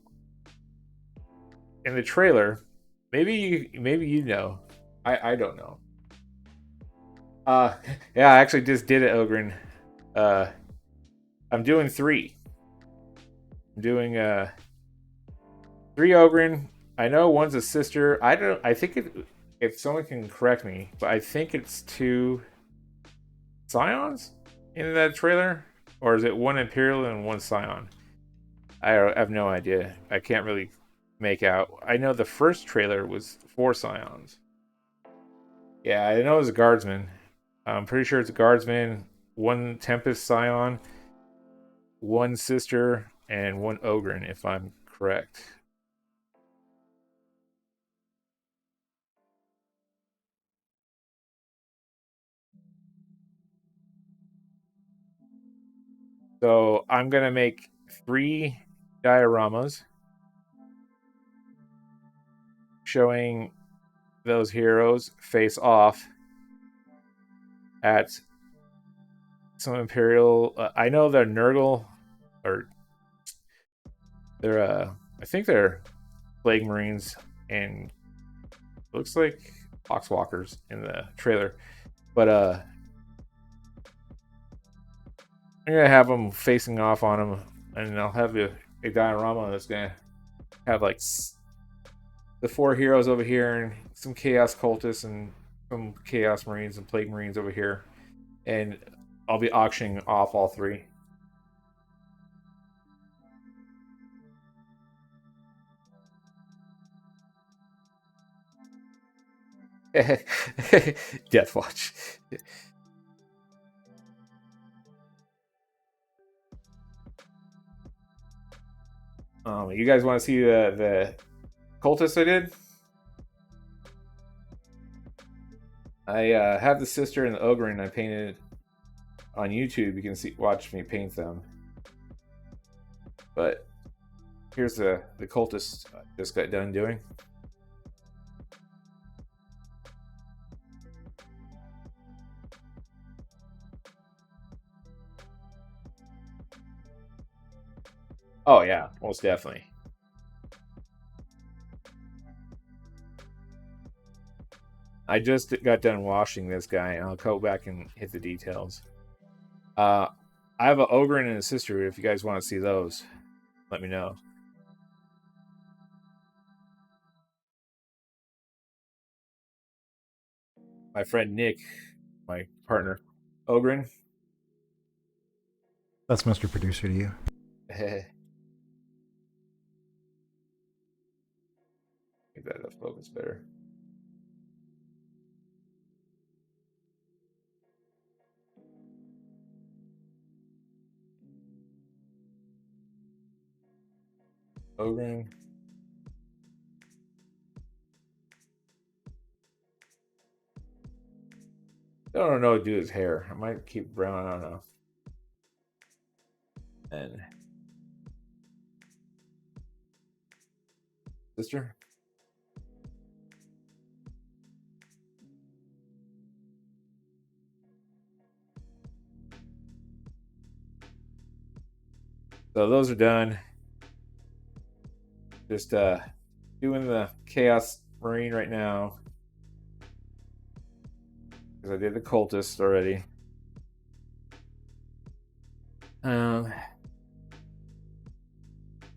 in the trailer, maybe you know, I don't know. Yeah, I actually just did it, Ogren. I'm doing 3. I'm doing 3 Ogren. I know one's a sister. I think if someone can correct me, but I think it's 2 Scions in that trailer, or is it 1 Imperial and 1 Scion? I have no idea. I can't really make out. I know the first trailer was 4 Scions. Yeah, I know it was a Guardsman. I'm pretty sure it's a Guardsman, 1 Tempest Scion, 1 Sister, and 1 Ogren, if I'm correct. So I'm gonna make 3 dioramas showing those heroes face off at some Imperial. I know they're Nurgle, or they're I think they're Plague Marines, and looks like Foxwalkers in the trailer. But I'm gonna have them facing off on them, and I'll have a diorama that's gonna have like the 4 heroes over here, and some Chaos Cultists, and some Chaos Marines and Plague Marines over here, and I'll be auctioning off all 3. Death Watch. You guys want to see the cultist I did? I have the sister and the ogre, and I painted on YouTube. You can watch me paint them. But here's the cultist I just got done doing. Oh yeah, most definitely. I just got done washing this guy, and I'll go back and hit the details. I have an ogre and a sister. If you guys want to see those, let me know. My friend Nick, my partner, Ogren. That's Mr. Producer to you. Get that up focus better. Ogren. I don't know what to do with his hair. I might keep brown. I don't know. And sister. So those are done. Just doing the Chaos Marine right now. Because I did the Cultist already.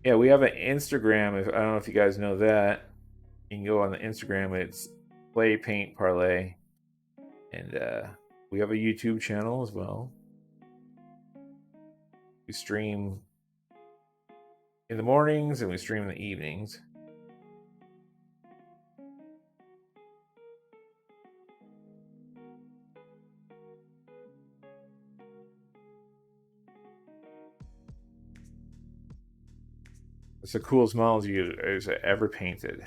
Yeah, we have an Instagram. I don't know if you guys know that. You can go on the Instagram. It's Play Paint Parlay. And we have a YouTube channel as well. We stream in the mornings and we stream in the evenings. It's the coolest models you ever painted.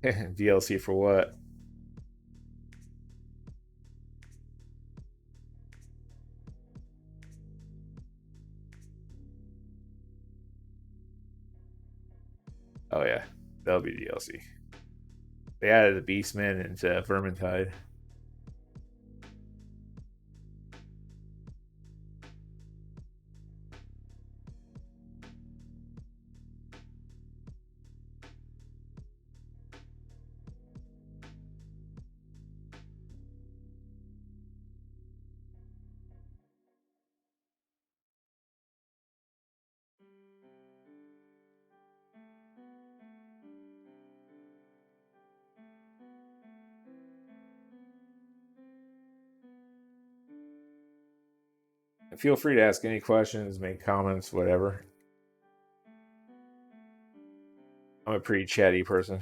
DLC for what? Oh yeah, that'll be DLC. They added the Beastmen into Vermintide. Feel free to ask any questions, make comments, whatever. I'm a pretty chatty person.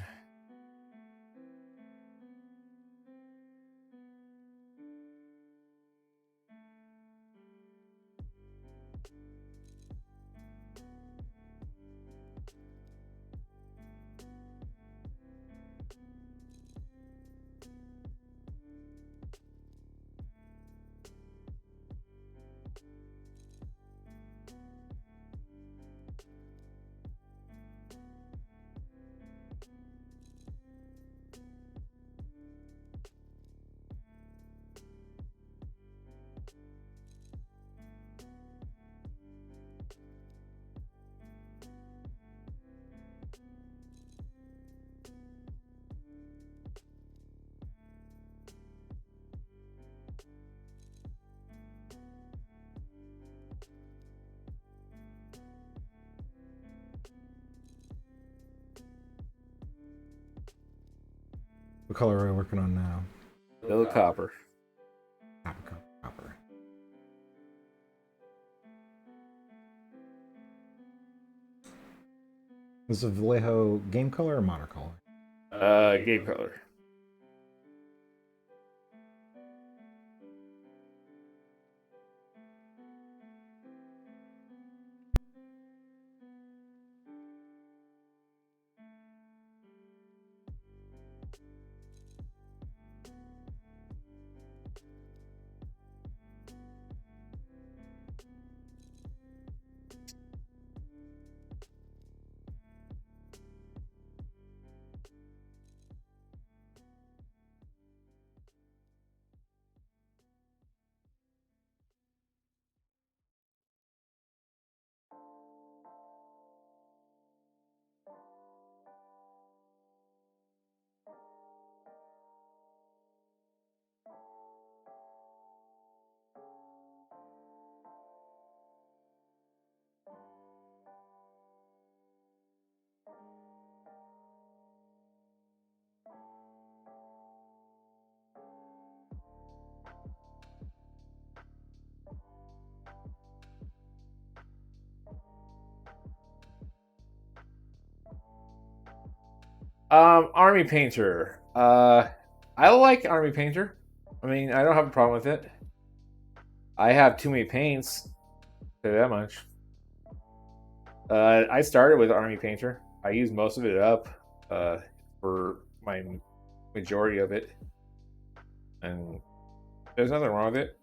What color are we working on now? Yellow copper. Copper. Is the Vallejo game color or modern color? Game color. Army Painter. I like Army Painter. I mean, I don't have a problem with it. I have too many paints. Say that much. I started with Army Painter. I used most of it up. for my majority of it, and there's nothing wrong with it.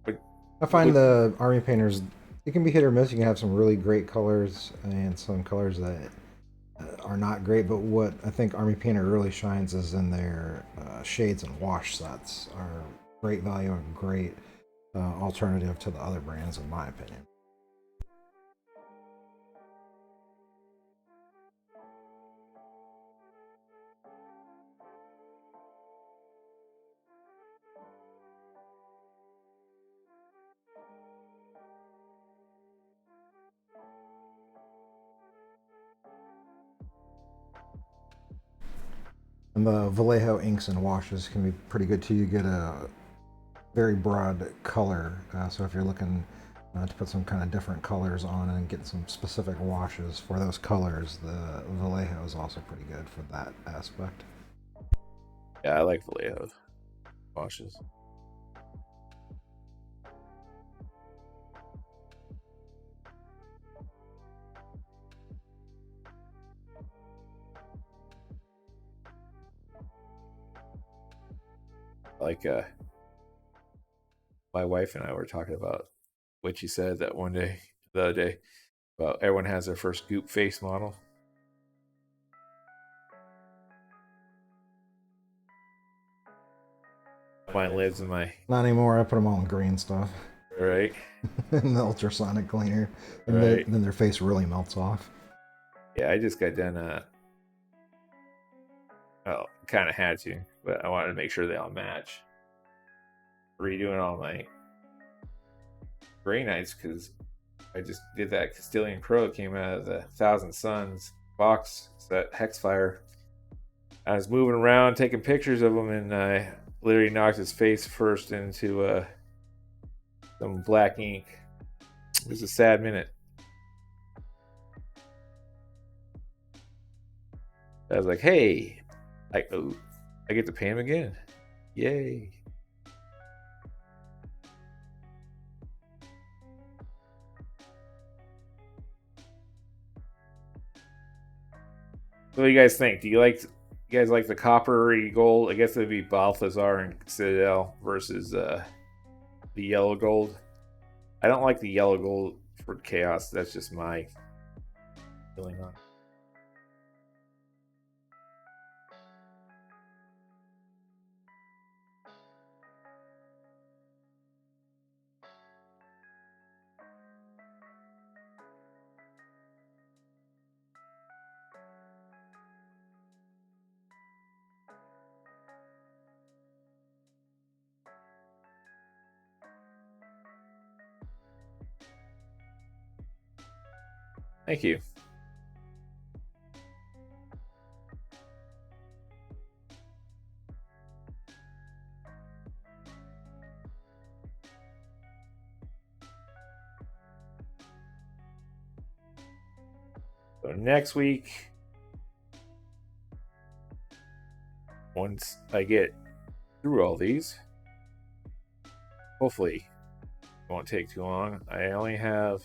But I find the army painters, it can be hit or miss. You can have some really great colors and some colors that are not great. But what I think army painter really shines is in their shades and wash sets are great value and great alternative to the other brands, in my opinion. And the Vallejo inks and washes can be pretty good too. You get a very broad color. So if you're looking to put some kind of different colors on and get some specific washes for those colors, the Vallejo is also pretty good for that aspect. yeah, I like Vallejo washes. Like my wife and I were talking about what she said that one day, the other day, about everyone has their first goop face model. Mine lives in my Not anymore. I put them all in green stuff. right. In the ultrasonic cleaner, and Right. then their face really melts off. Yeah, I just got done. Well, kind of had to, but I wanted to make sure they all match. Redoing all my gray nights because I just did that Castilian Crow that came out of the Thousand Suns box set Hexfire. I was moving around taking pictures of him, and I literally knocked his face first into some black ink. It was a sad minute. I was like, "Hey, I get to pay him again! Yay!" What do you guys think? You guys like the coppery gold? I guess it'd be Balthazar and Citadel versus the yellow gold. I don't like the yellow gold for Chaos. That's just my feeling on it. Thank you. So next week, once I get through all these, hopefully it won't take too long. I only have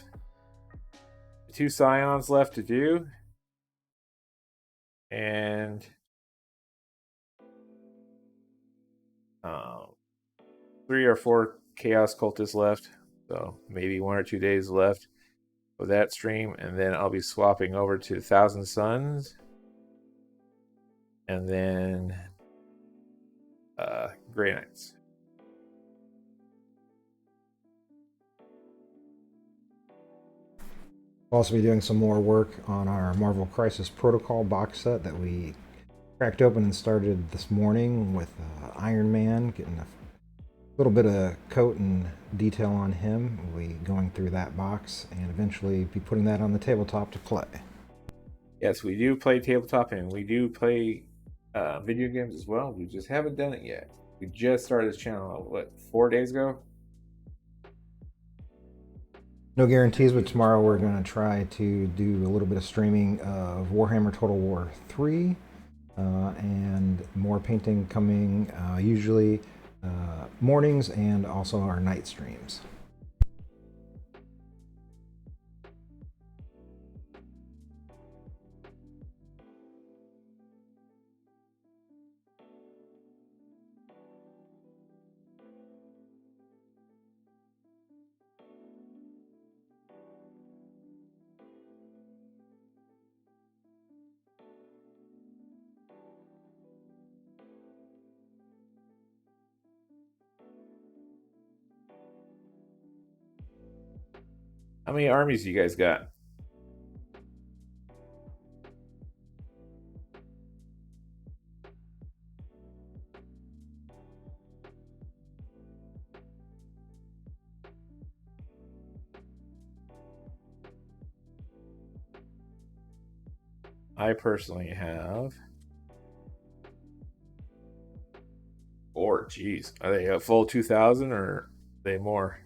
2 Scions left to do, and 3 or 4 Chaos Cultists left. So maybe 1 or 2 days left of that stream, and then I'll be swapping over to Thousand Suns, and then Grey Knights. We'll also be doing some more work on our Marvel Crisis Protocol box set that we cracked open and started this morning with Iron Man, getting a little bit of coat and detail on him. We'll be going through that box and eventually be putting that on the tabletop to play. Yes, we do play tabletop, and we do play video games as well. We just haven't done it yet. We just started this channel, what, 4 days ago? No guarantees, but tomorrow we're going to try to do a little bit of streaming of Warhammer Total War 3 and more painting coming usually mornings and also our night streams. How many armies you guys got? I personally have 4. Jeez, are they a full 2,000 or are they more?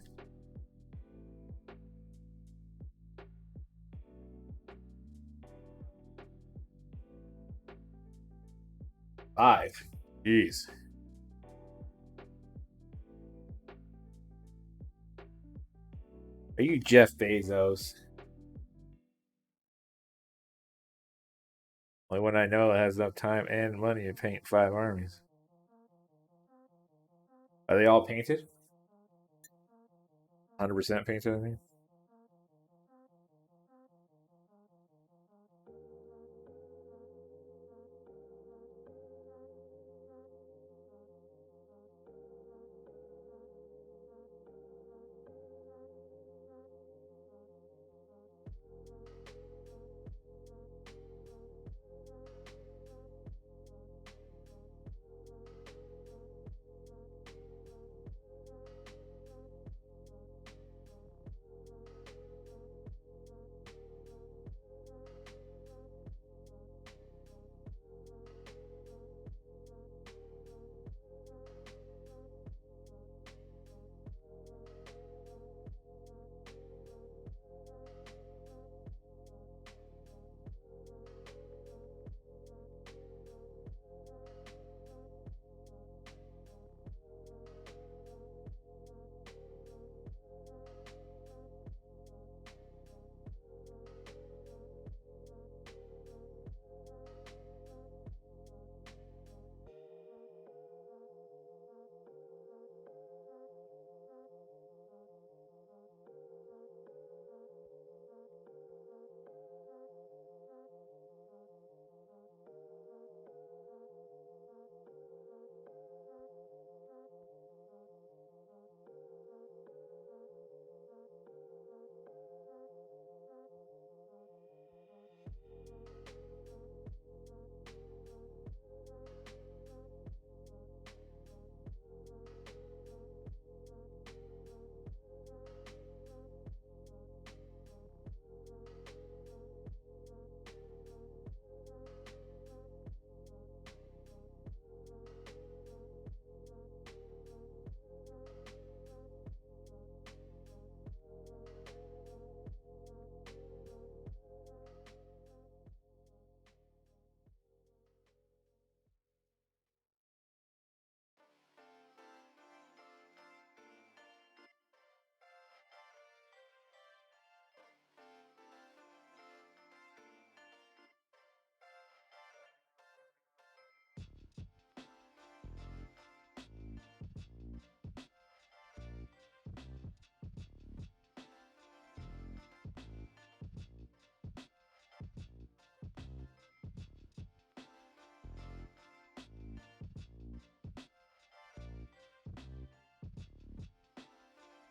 5. Jeez. Are you Jeff Bezos? Only one I know that has enough time and money to paint 5 armies. Are they all painted? 100% painted, I mean.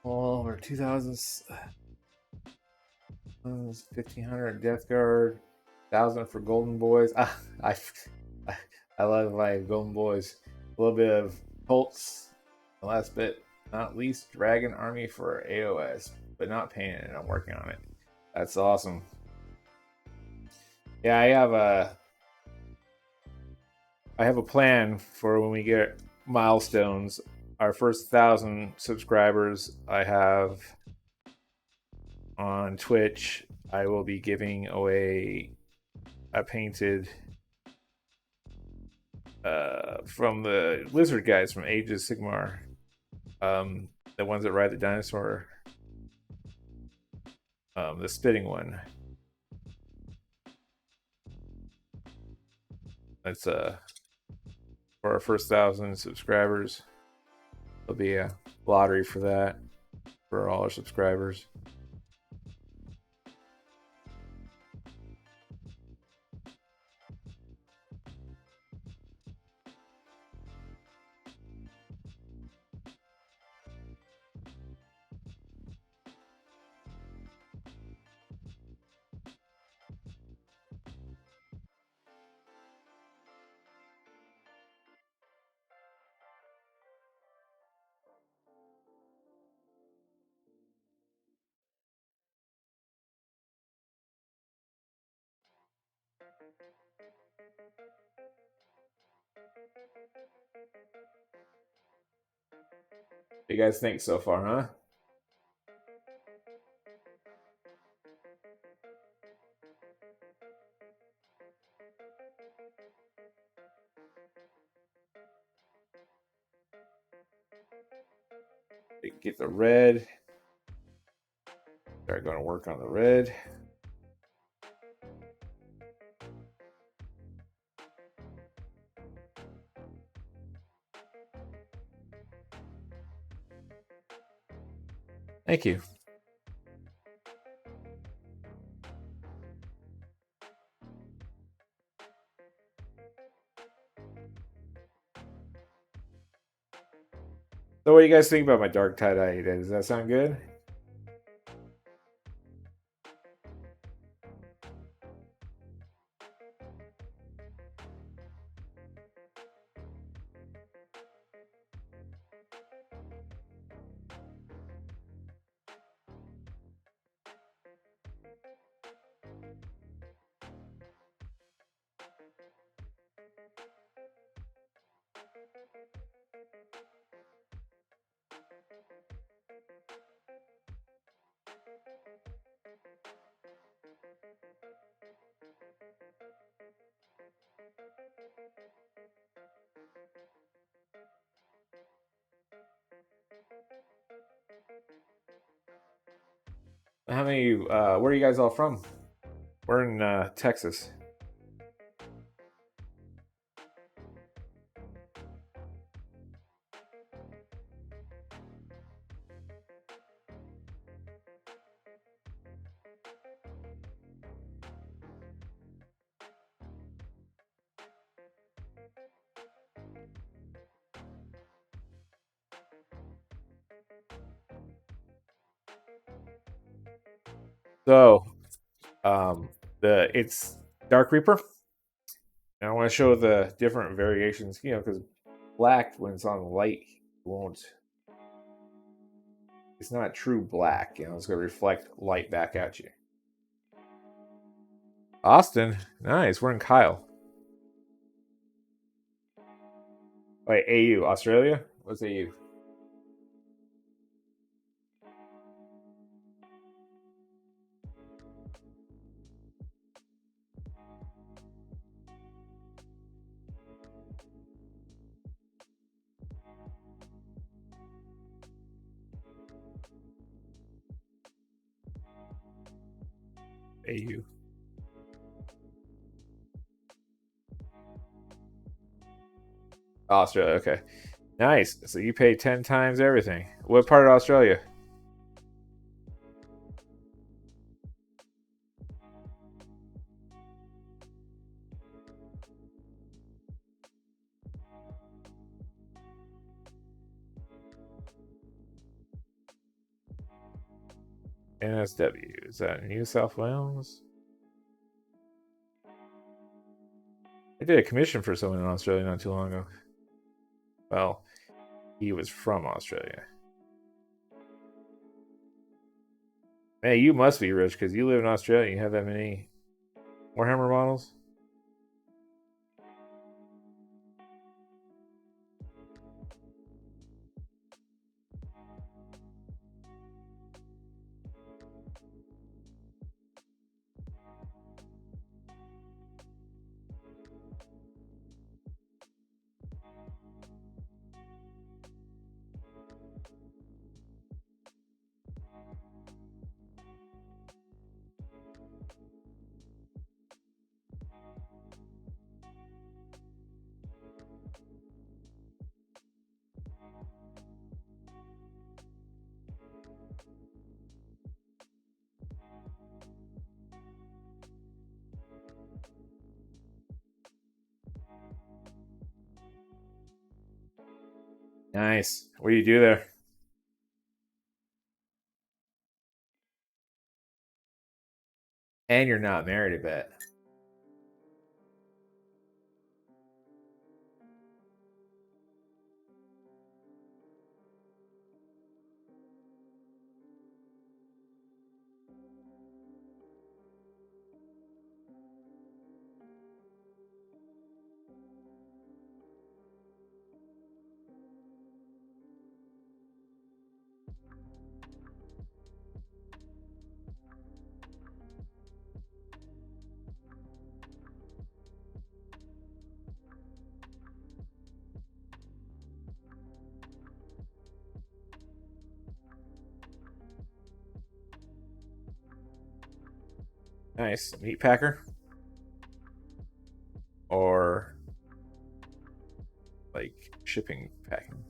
All over 2,000s. 1,500 Death Guard, 1,000 for Golden Boys. I, I love my Golden Boys. A little bit of Colts. The last bit, not least, Dragon Army for AOS, but not painted. I'm working on it. That's awesome. Yeah, I have a plan for when we get milestones. Our first 1,000 subscribers, I have on Twitch. I will be giving away a painted from the lizard guys from Age of Sigmar, the ones that ride the dinosaur, the spitting one. That's for our first 1,000 subscribers. There'll be a lottery for that for all our subscribers. What do you guys think so far, huh? Get the red. Start going to work on the red. Thank you. So what do you guys think about my dark tie-dye? Does that sound good? How many? Where are you guys all from? We're in Texas. So, it's Dark Reaper. And I want to show the different variations, because black when it's on light won't. It's not true black, it's going to reflect light back at you. Austin, nice. We're in Kyle. Wait, AU, Australia? What's AU? AU. Australia, okay. Nice. So you pay 10 times everything. What part of Australia? NSW. Is that New South Wales? I did a commission for someone in Australia not too long ago. Well, he was from Australia. Man, you must be rich because you live in Australia and you have that many Warhammer models. Nice. What do you do there? And you're not married, I bet. Nice. Meat packer? Or like shipping packing?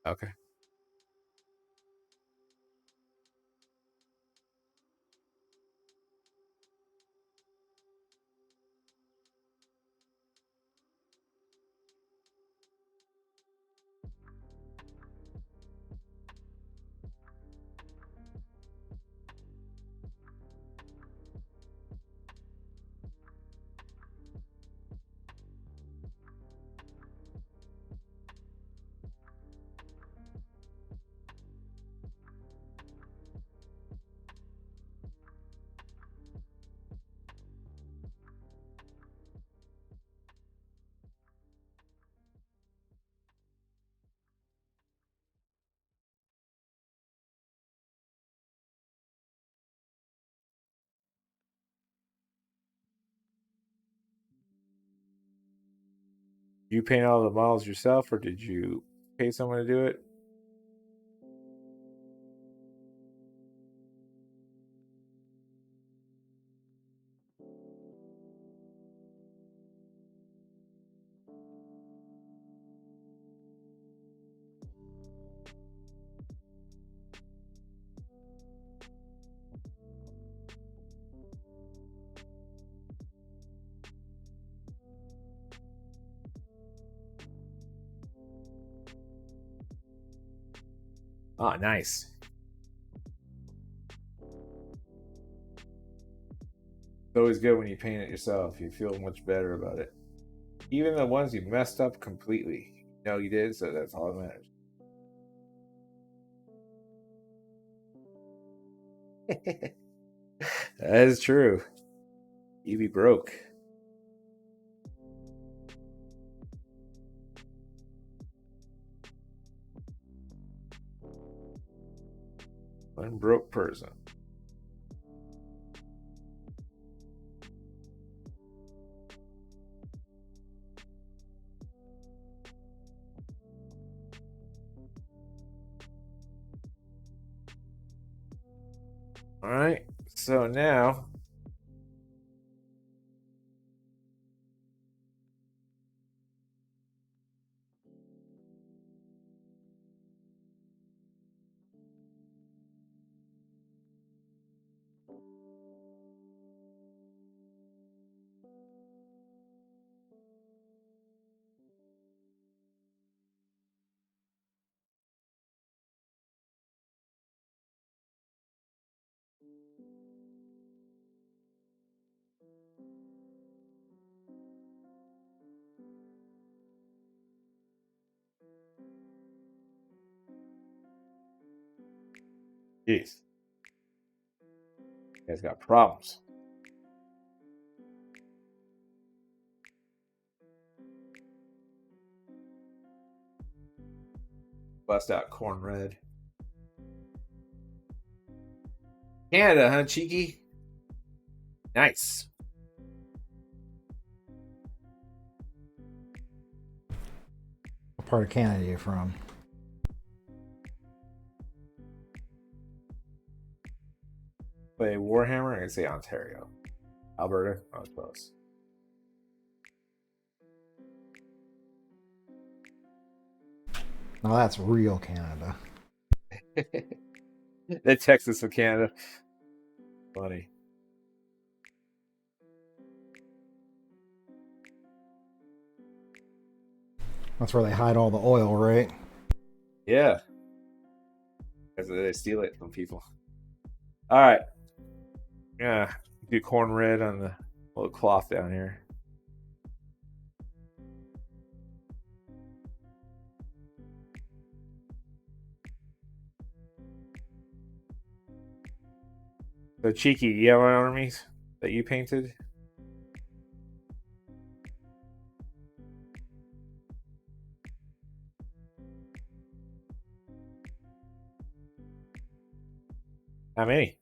Okay. You paint all the models yourself, or did you pay someone to do it? Oh, nice. It's always good when you paint it yourself. You feel much better about it. Even the ones you messed up completely. You know you did, so that's all that matters. That is true. You be broke. One broke person. All right. So now, jeez, you guys got problems. Bust out corn red. Canada, huh, cheeky? Nice. What part of Canada are you from? Play Warhammer. I can say Ontario. Alberta. I was close. Now that's real Canada. The Texas of Canada. Funny. That's where they hide all the oil, right? Yeah. Because they steal it from people. All right. Yeah. Do corn red on the little cloth down here. The cheeky yellow armies that you painted. How many?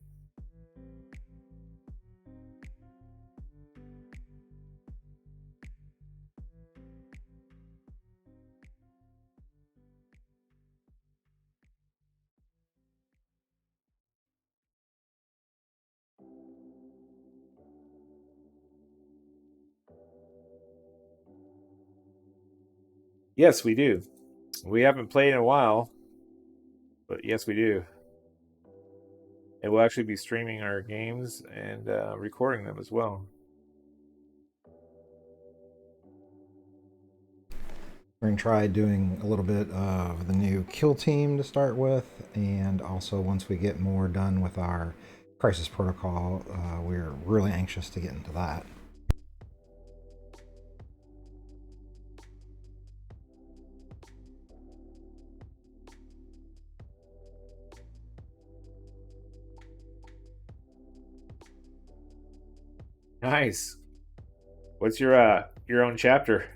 Yes, we do. We haven't played in a while, but yes, we do. And we'll actually be streaming our games and recording them as well. We're going to try doing a little bit of the new kill team to start with, and also once we get more done with our crisis protocol, we're really anxious to get into that. Nice. What's your own chapter?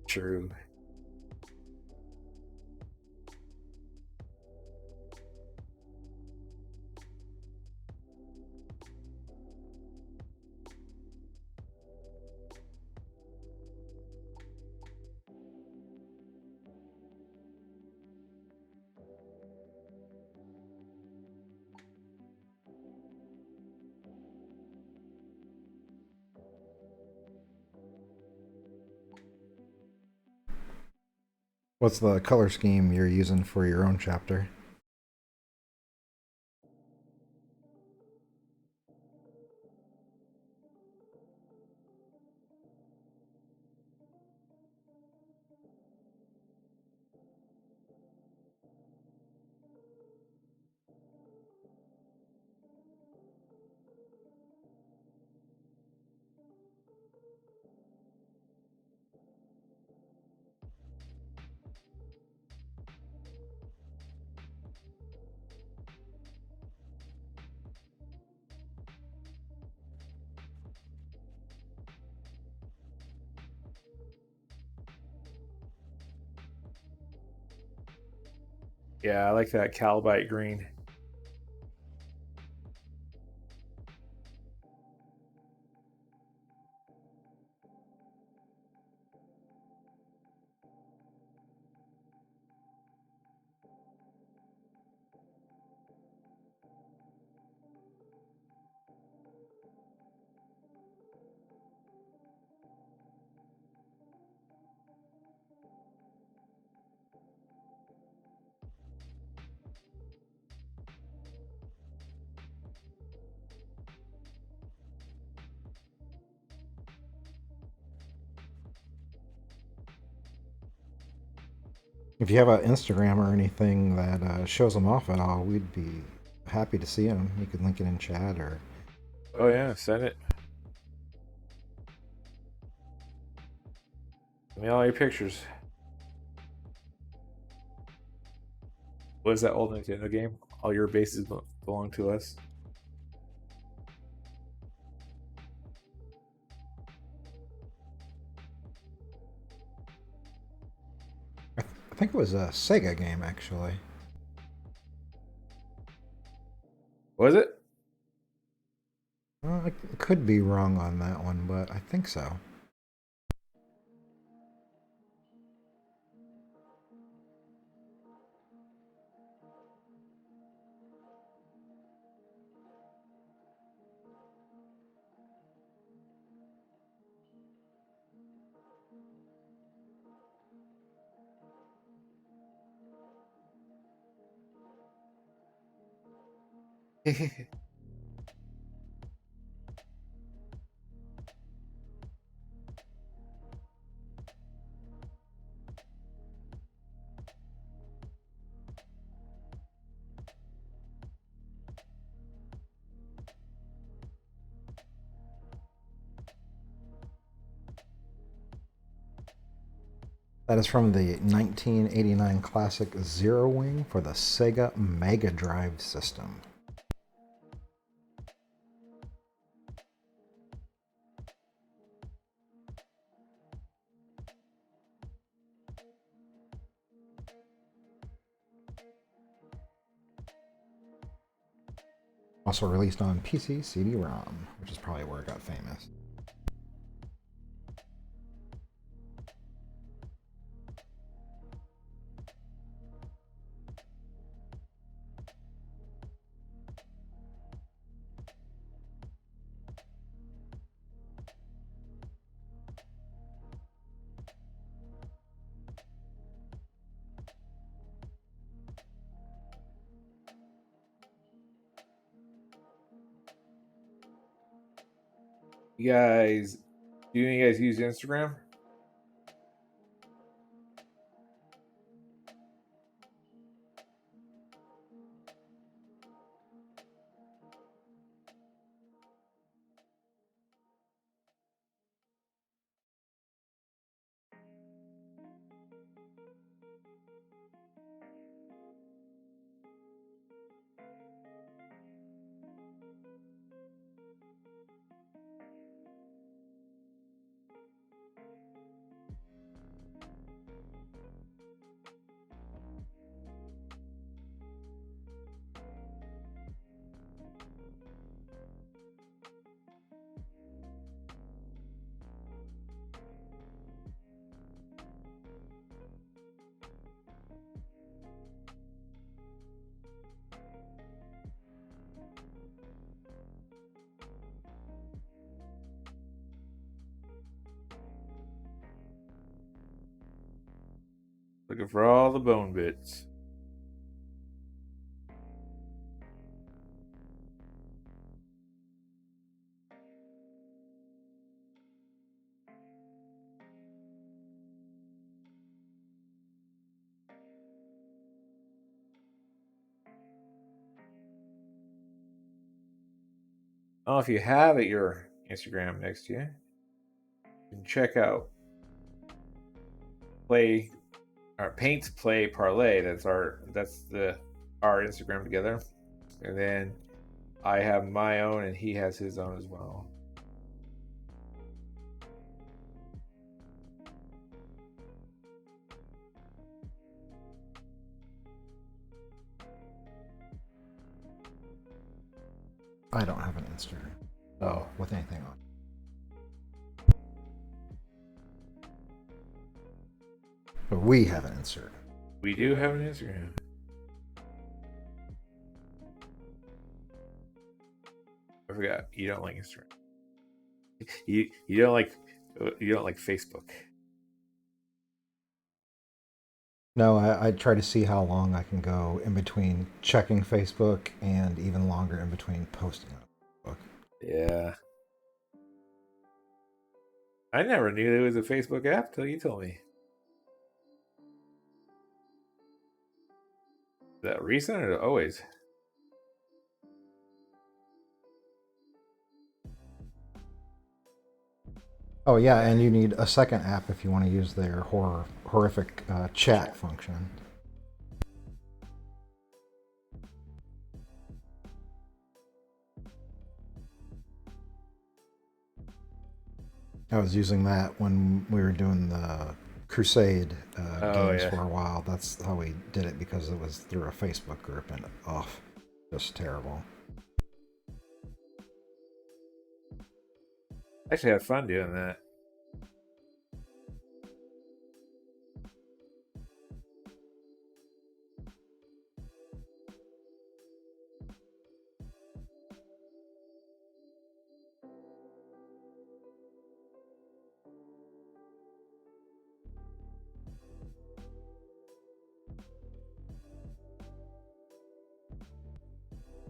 True. What's the color scheme you're using for your own chapter? Yeah, I like that Calbite green. If you have an Instagram or anything that shows them off at all, we'd be happy to see them. You could link it in chat or... Oh yeah, send it. Send me all your pictures. What is that old Nintendo game? All your bases belong to us. think it was a Sega game, actually. Was it? I could be wrong on that one, but I think so. That is from the 1989 classic Zero Wing for the Sega Mega Drive system. Also released on PC CD-ROM, which is probably where it got famous. Do you guys use Instagram? Looking for all the bone bits. I don't know if you have at your Instagram next to you. You can check out Play our Paint Play Parlay. That's our Instagram together. And then I have my own and he has his own as well. I don't have an Instagram. Oh, with anything on. But we have an Instagram. We do have an Instagram. I forgot. You don't like Instagram. You don't like Facebook. No, I try to see how long I can go in between checking Facebook and even longer in between posting on Facebook. Yeah. I never knew there was a Facebook app till you told me. Is that recent or always? Oh yeah, and you need a second app if you want to use their horrific chat function. I was using that when we were doing the Crusade Oh games yeah. for a while. That's how we did it because it was through a Facebook group, and just terrible. I actually had fun doing that.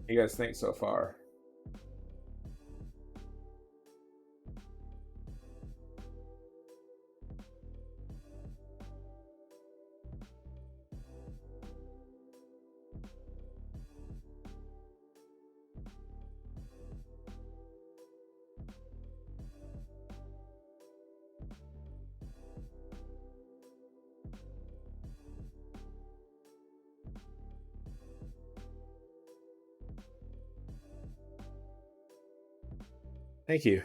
You guys think so far? Thank you.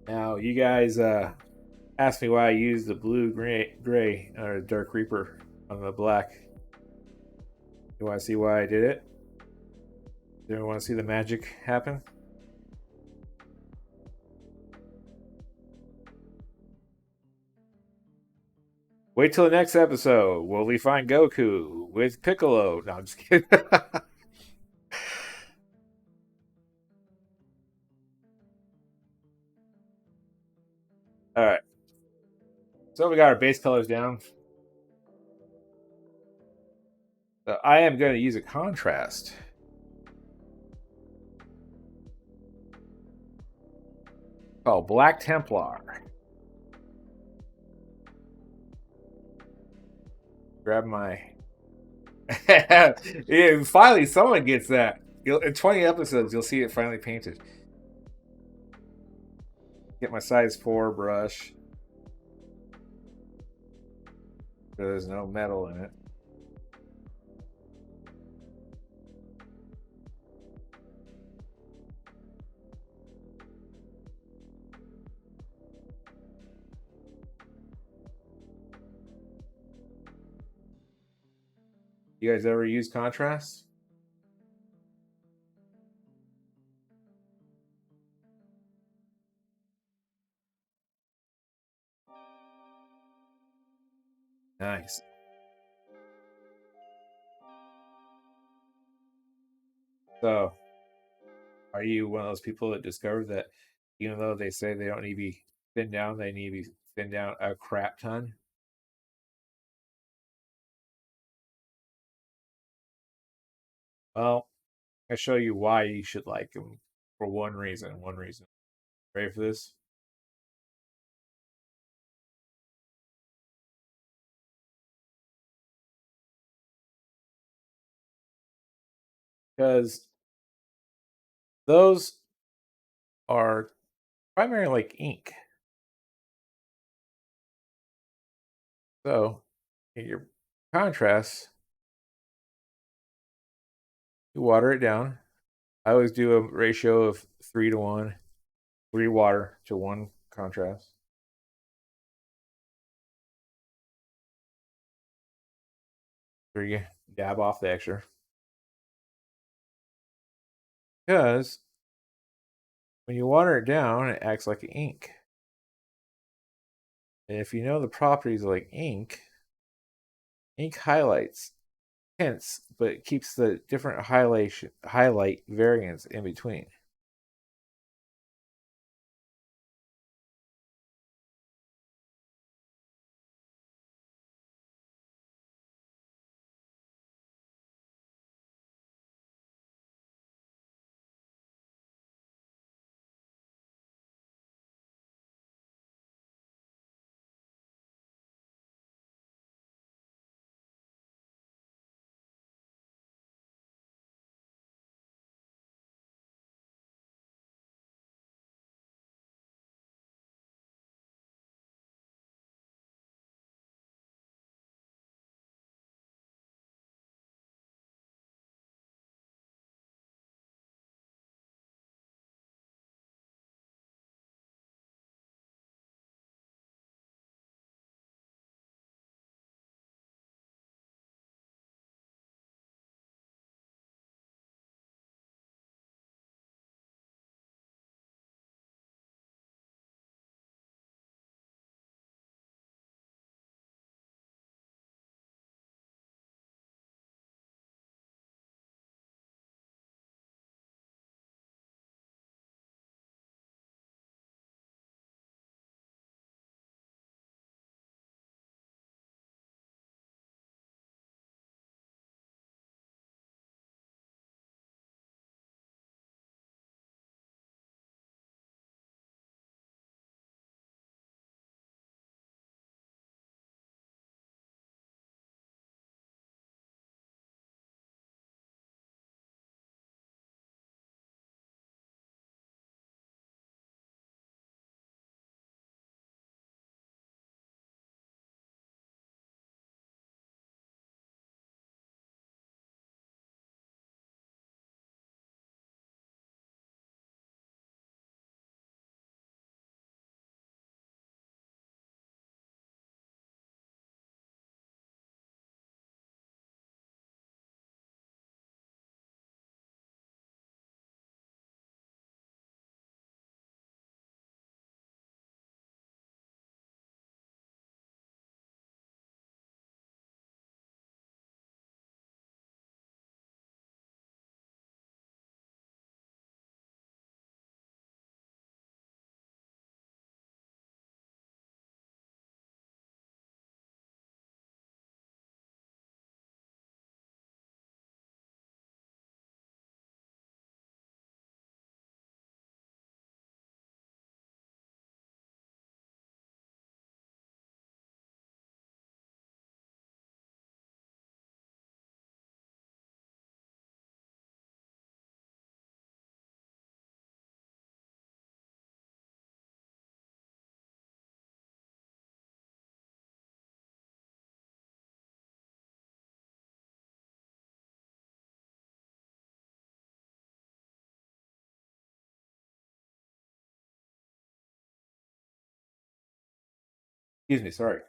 Now you guys asked me why I used the blue gray or dark reaper on the black. You want to see why I did it? Do you want to see the magic happen? Wait till the next episode. Will we find Goku with Piccolo? No, I'm just kidding. All right. So we got our base colors down. So I am going to use a contrast. Called Black Templar. Grab my. Yeah, finally, someone gets that. In 20 episodes, you'll see it finally painted. Get my size 4 brush. There's no metal in it. You guys ever use contrast? Nice. So, are you one of those people that discovered that even though they say they don't need to be thinned down, they need to be thinned down a crap ton? Well, I show you why you should like them for one reason. One reason. Ready for this? Because those are primarily like ink. So, in your contrast, you water it down. I always do a ratio of 3 to 1, 3 water to 1 contrast. 3 dab off the extra. Because when you water it down, it acts like ink. And if you know the properties like ink highlights hints, but it keeps the different highlight variants in between. Excuse me, sorry.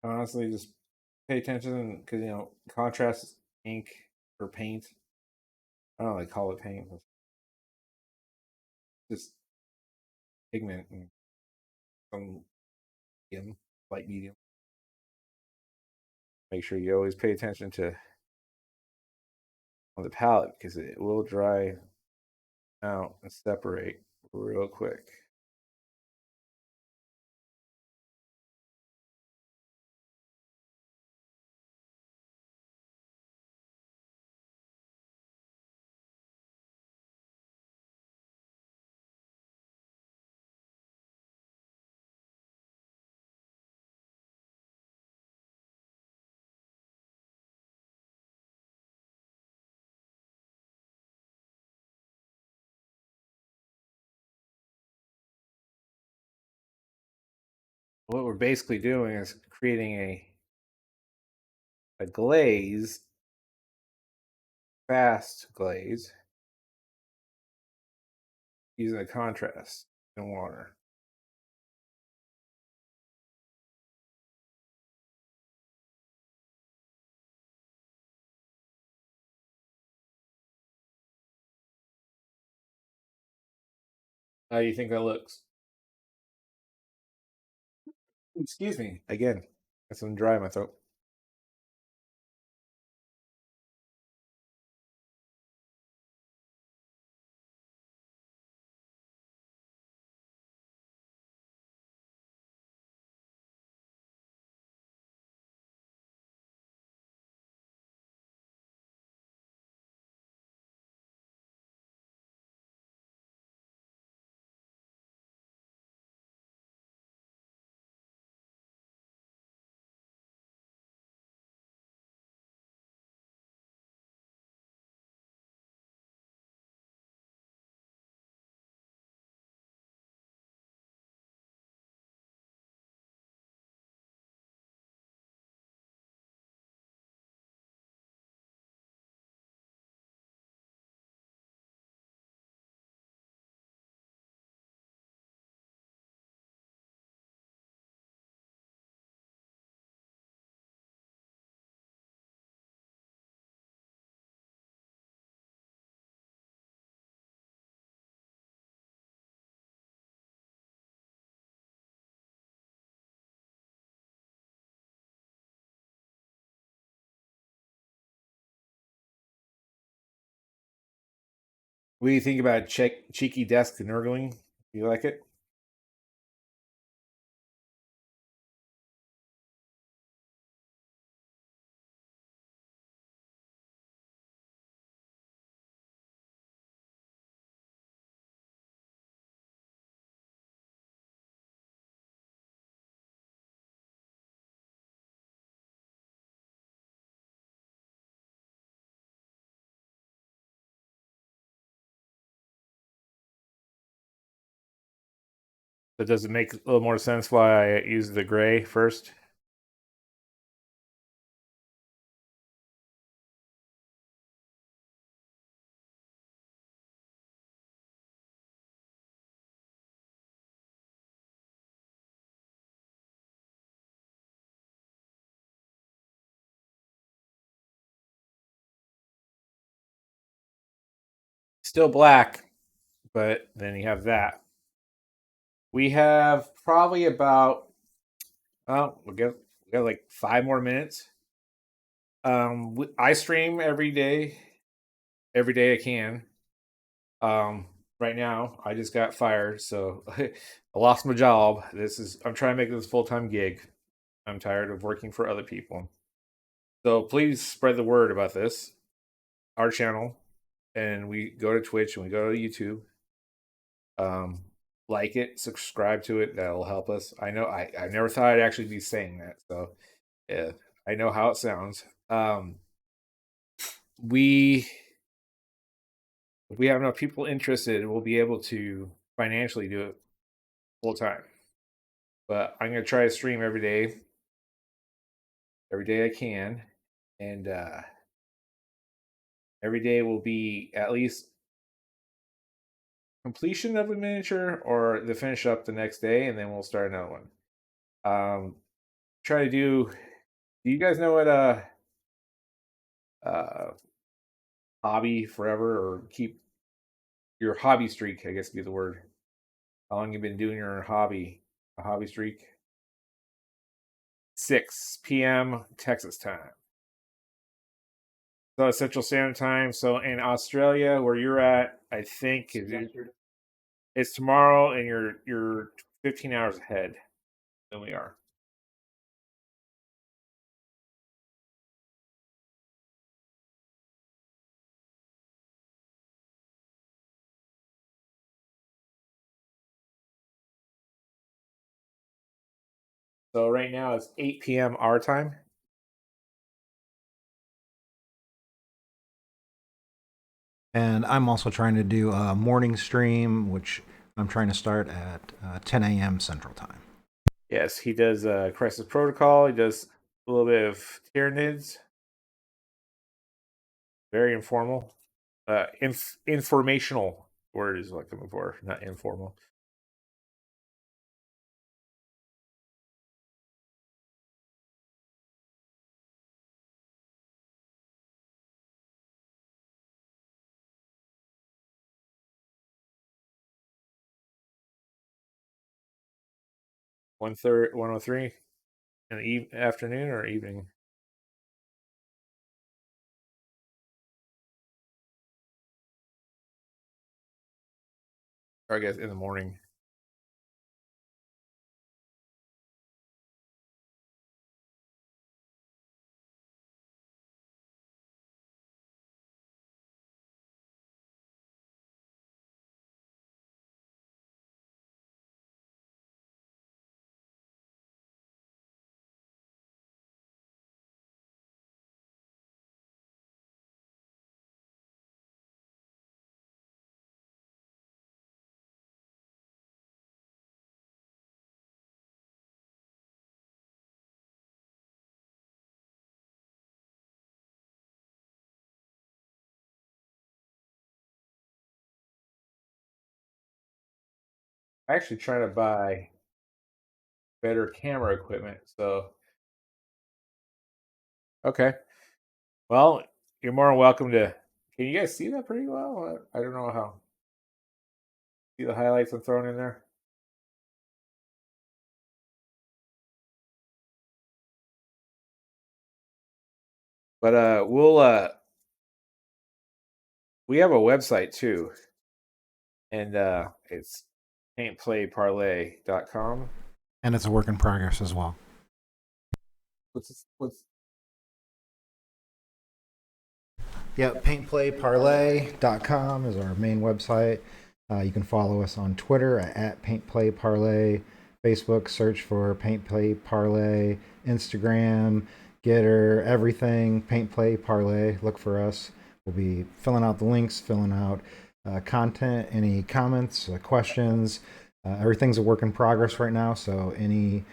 Honestly, just pay attention because contrast ink or paint. I don't really call it paint, but just pigment and some medium, light medium. Make sure you always pay attention to on the palette because it will dry out and separate real quick. What we're basically doing is creating a glaze, fast glaze, using a contrast in water. How do you think that looks? Excuse me. Again, got some dry in my throat. What do you think about cheeky desk nurgling? You like it? But does it make a little more sense why I use the gray first? Still black, but then you have that. We have probably about we got like 5 more minutes. I stream every day I can. Um, right now I just got fired, so I lost my job. I'm trying to make this a full time gig. I'm tired of working for other people. So please spread the word about this, our channel, and we go to Twitch and we go to YouTube. Um, like it, subscribe to it. That'll help us. I know I never thought I'd actually be saying that, so yeah, I know how it sounds. We if we have enough people interested, we'll be able to financially do it full time. But I'm gonna try to stream every day I can, and every day will be at least completion of a miniature or the finish up the next day, and then we'll start another one. Try to do. Do you guys know what uh hobby forever or keep your hobby streak? I guess would be the word. How long you been doing your a hobby streak? 6 p.m. Texas time. So Central Standard Time. So in Australia, where you're at, I think it's tomorrow, and you're 15 hours ahead than we are. So right now it's 8 p.m. our time. And I'm also trying to do a morning stream, which I'm trying to start at 10 a.m. Central Time. Yes, he does Crisis Protocol. He does a little bit of Tyranids. Very informal. Informational word is what I'm looking for, not informal. One third, 103 in the afternoon or evening. Or I guess in the morning. I actually trying to buy better camera equipment. So okay, well, you're more than welcome to. Can you guys see that pretty well? I don't know how. See the highlights I'm throwing in there. But we have a website too, and it's paintplayparlay.com. And it's a work in progress as well. What's Yep, paintplayparlay.com is our main website. You can follow us on Twitter at paintplayparlay, Facebook, search for paintplayparlay, Instagram, Getter, everything, paintplayparlay. Look for us. We'll be filling out the links, filling out content, any comments, questions. Everything's a work in progress right now, so any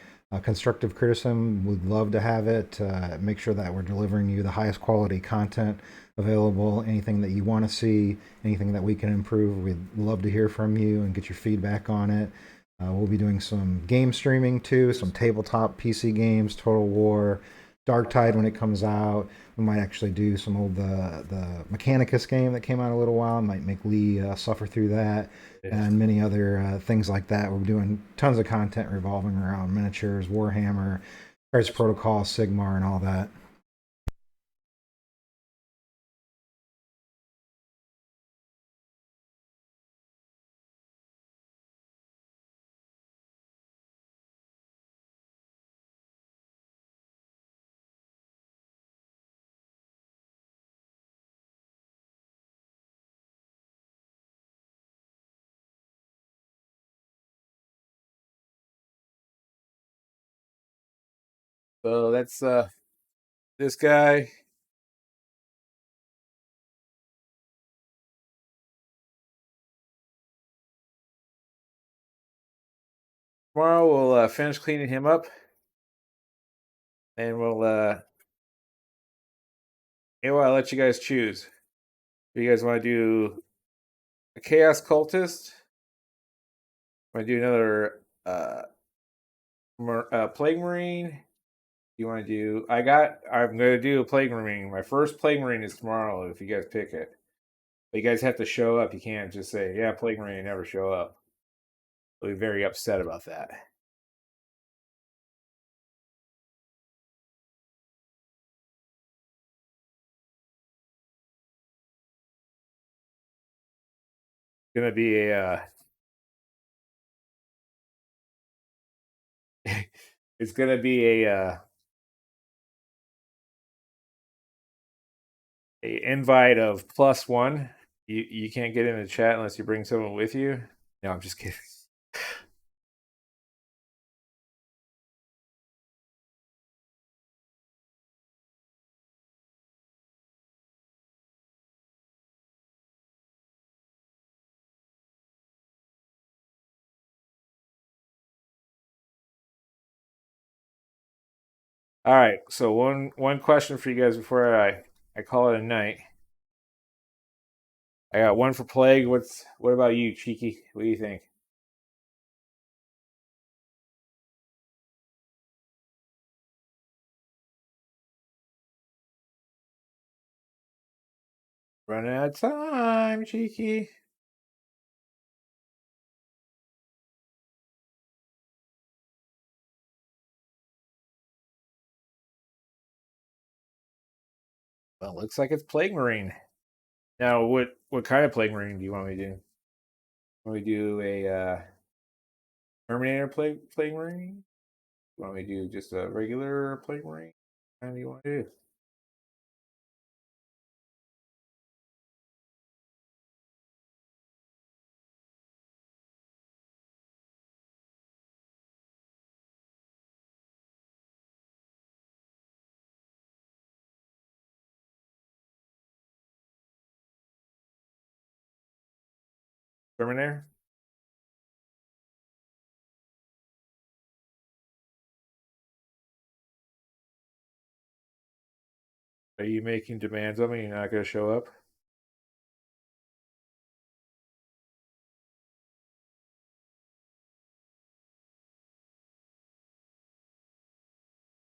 constructive criticism, we'd love to have it. Make sure that we're delivering you the highest quality content available. Anything that you want to see, anything that we can improve, we'd love to hear from you and get your feedback on it. We'll be doing some game streaming too, some tabletop PC games, Total War, Dark Tide when it comes out. We might actually do some old the Mechanicus game that came out a little while. Might make Lee suffer through that, and many other things like that. We're doing tons of content revolving around miniatures, Warhammer, Crisis Protocol, Sigmar, and all that. So that's this guy. Tomorrow we'll finish cleaning him up, and we'll I'll let you guys choose. Do you guys want to do a Chaos Cultist? Want to do another Plague Marine? You want to do? I'm going to do a Plague Marine. My first Plague Marine is tomorrow. If you guys pick it, but you guys have to show up. You can't just say, "Yeah, Plague Marine," and never show up. I'll be very upset about that. Gonna be a it's gonna be a invite of +1. You can't get in the chat unless you bring someone with you. No, I'm just kidding. All right, so one question for you guys before I call it a night. I got one for Plague. What about you, Cheeky? What do you think? Running out of time, Cheeky. Well, looks like it's Plague Marine. Now, what kind of Plague Marine do you want me to do? Want me to do a Terminator Plague Marine? You want me to do just a regular Plague Marine? What do you want to do? Terminator? Are you making demands on me? You're not going to show up?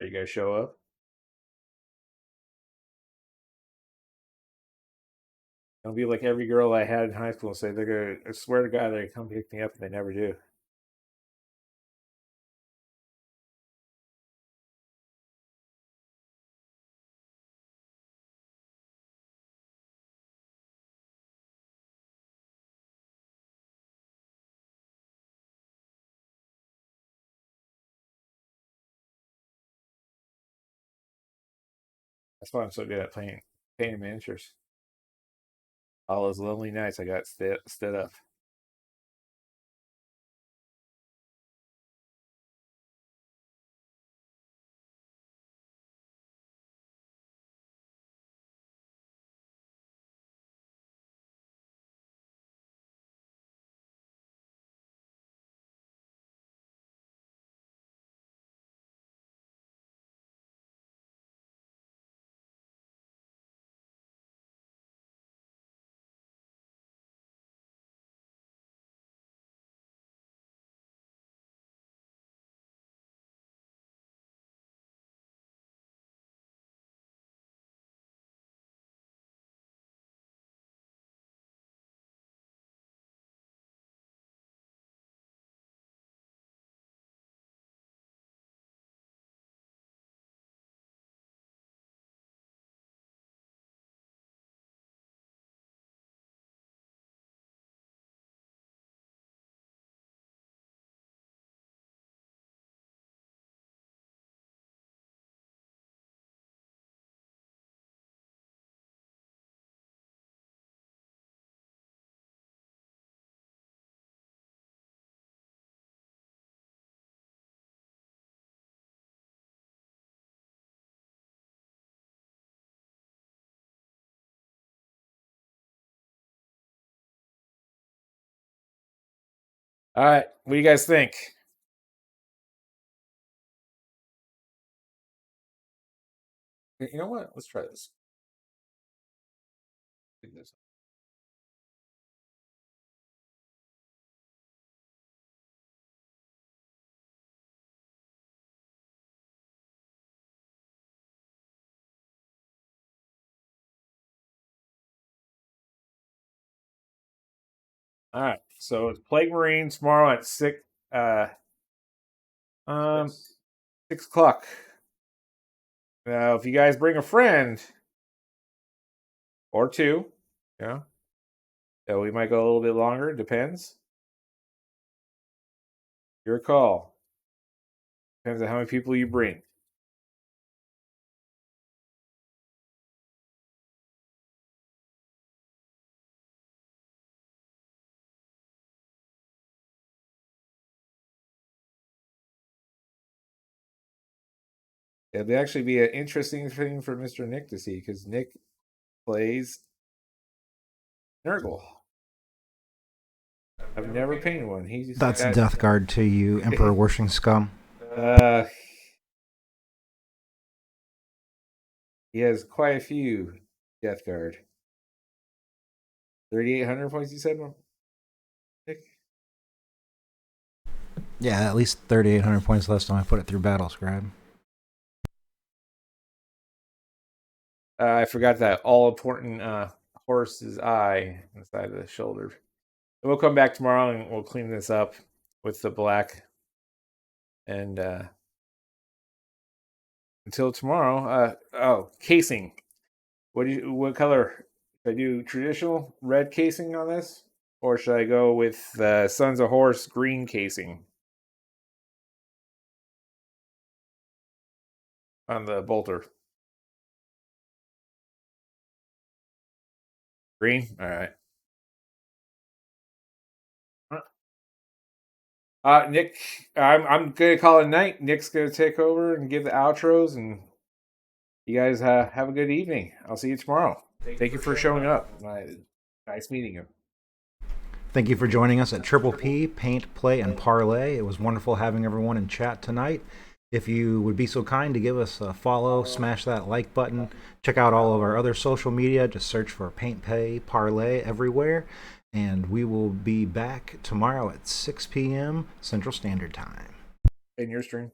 Are you going to show up? Don't be like every girl I had in high school and say they're going to, I swear to God, they're going to come pick me up and they never do. That's why I'm so good at painting miniatures. All those lonely nights I got stood up. All right, what do you guys think? You know what? Let's try this. All right. So it's Plague Marine tomorrow at 6. Um, 6 o'clock. Now, if you guys bring a friend or two, yeah, so we might go a little bit longer. Depends. Your call. Depends on how many people you bring. It'll actually be an interesting thing for Mr. Nick to see because Nick plays Nurgle. I've never painted one. That's Death Guard to you, Emperor Worshipping Scum. He has quite a few Death Guard. 3,800 points, you said? Nick? Yeah, at least 3,800 points last time I put it through Battle Scribe. I forgot that all-important horse's eye inside of the shoulder. We'll come back tomorrow and we'll clean this up with the black. And until tomorrow, casing. What color? Should I do traditional red casing on this? Or should I go with Sons of Horse green casing on the bolter? Green? All right. Nick, I'm gonna call it night. Nick's gonna take over and give the outros, and you guys have a good evening. I'll see you tomorrow. Thank you for showing up. Nice meeting you. Thank you for joining us at Triple P, Paint, Play, and Parlay. It was wonderful having everyone in chat tonight. If you would be so kind to give us a follow, smash that like button. Check out all of our other social media. Just search for Paint, Play, Parlay everywhere. And we will be back tomorrow at 6 p.m. Central Standard Time. In your stream?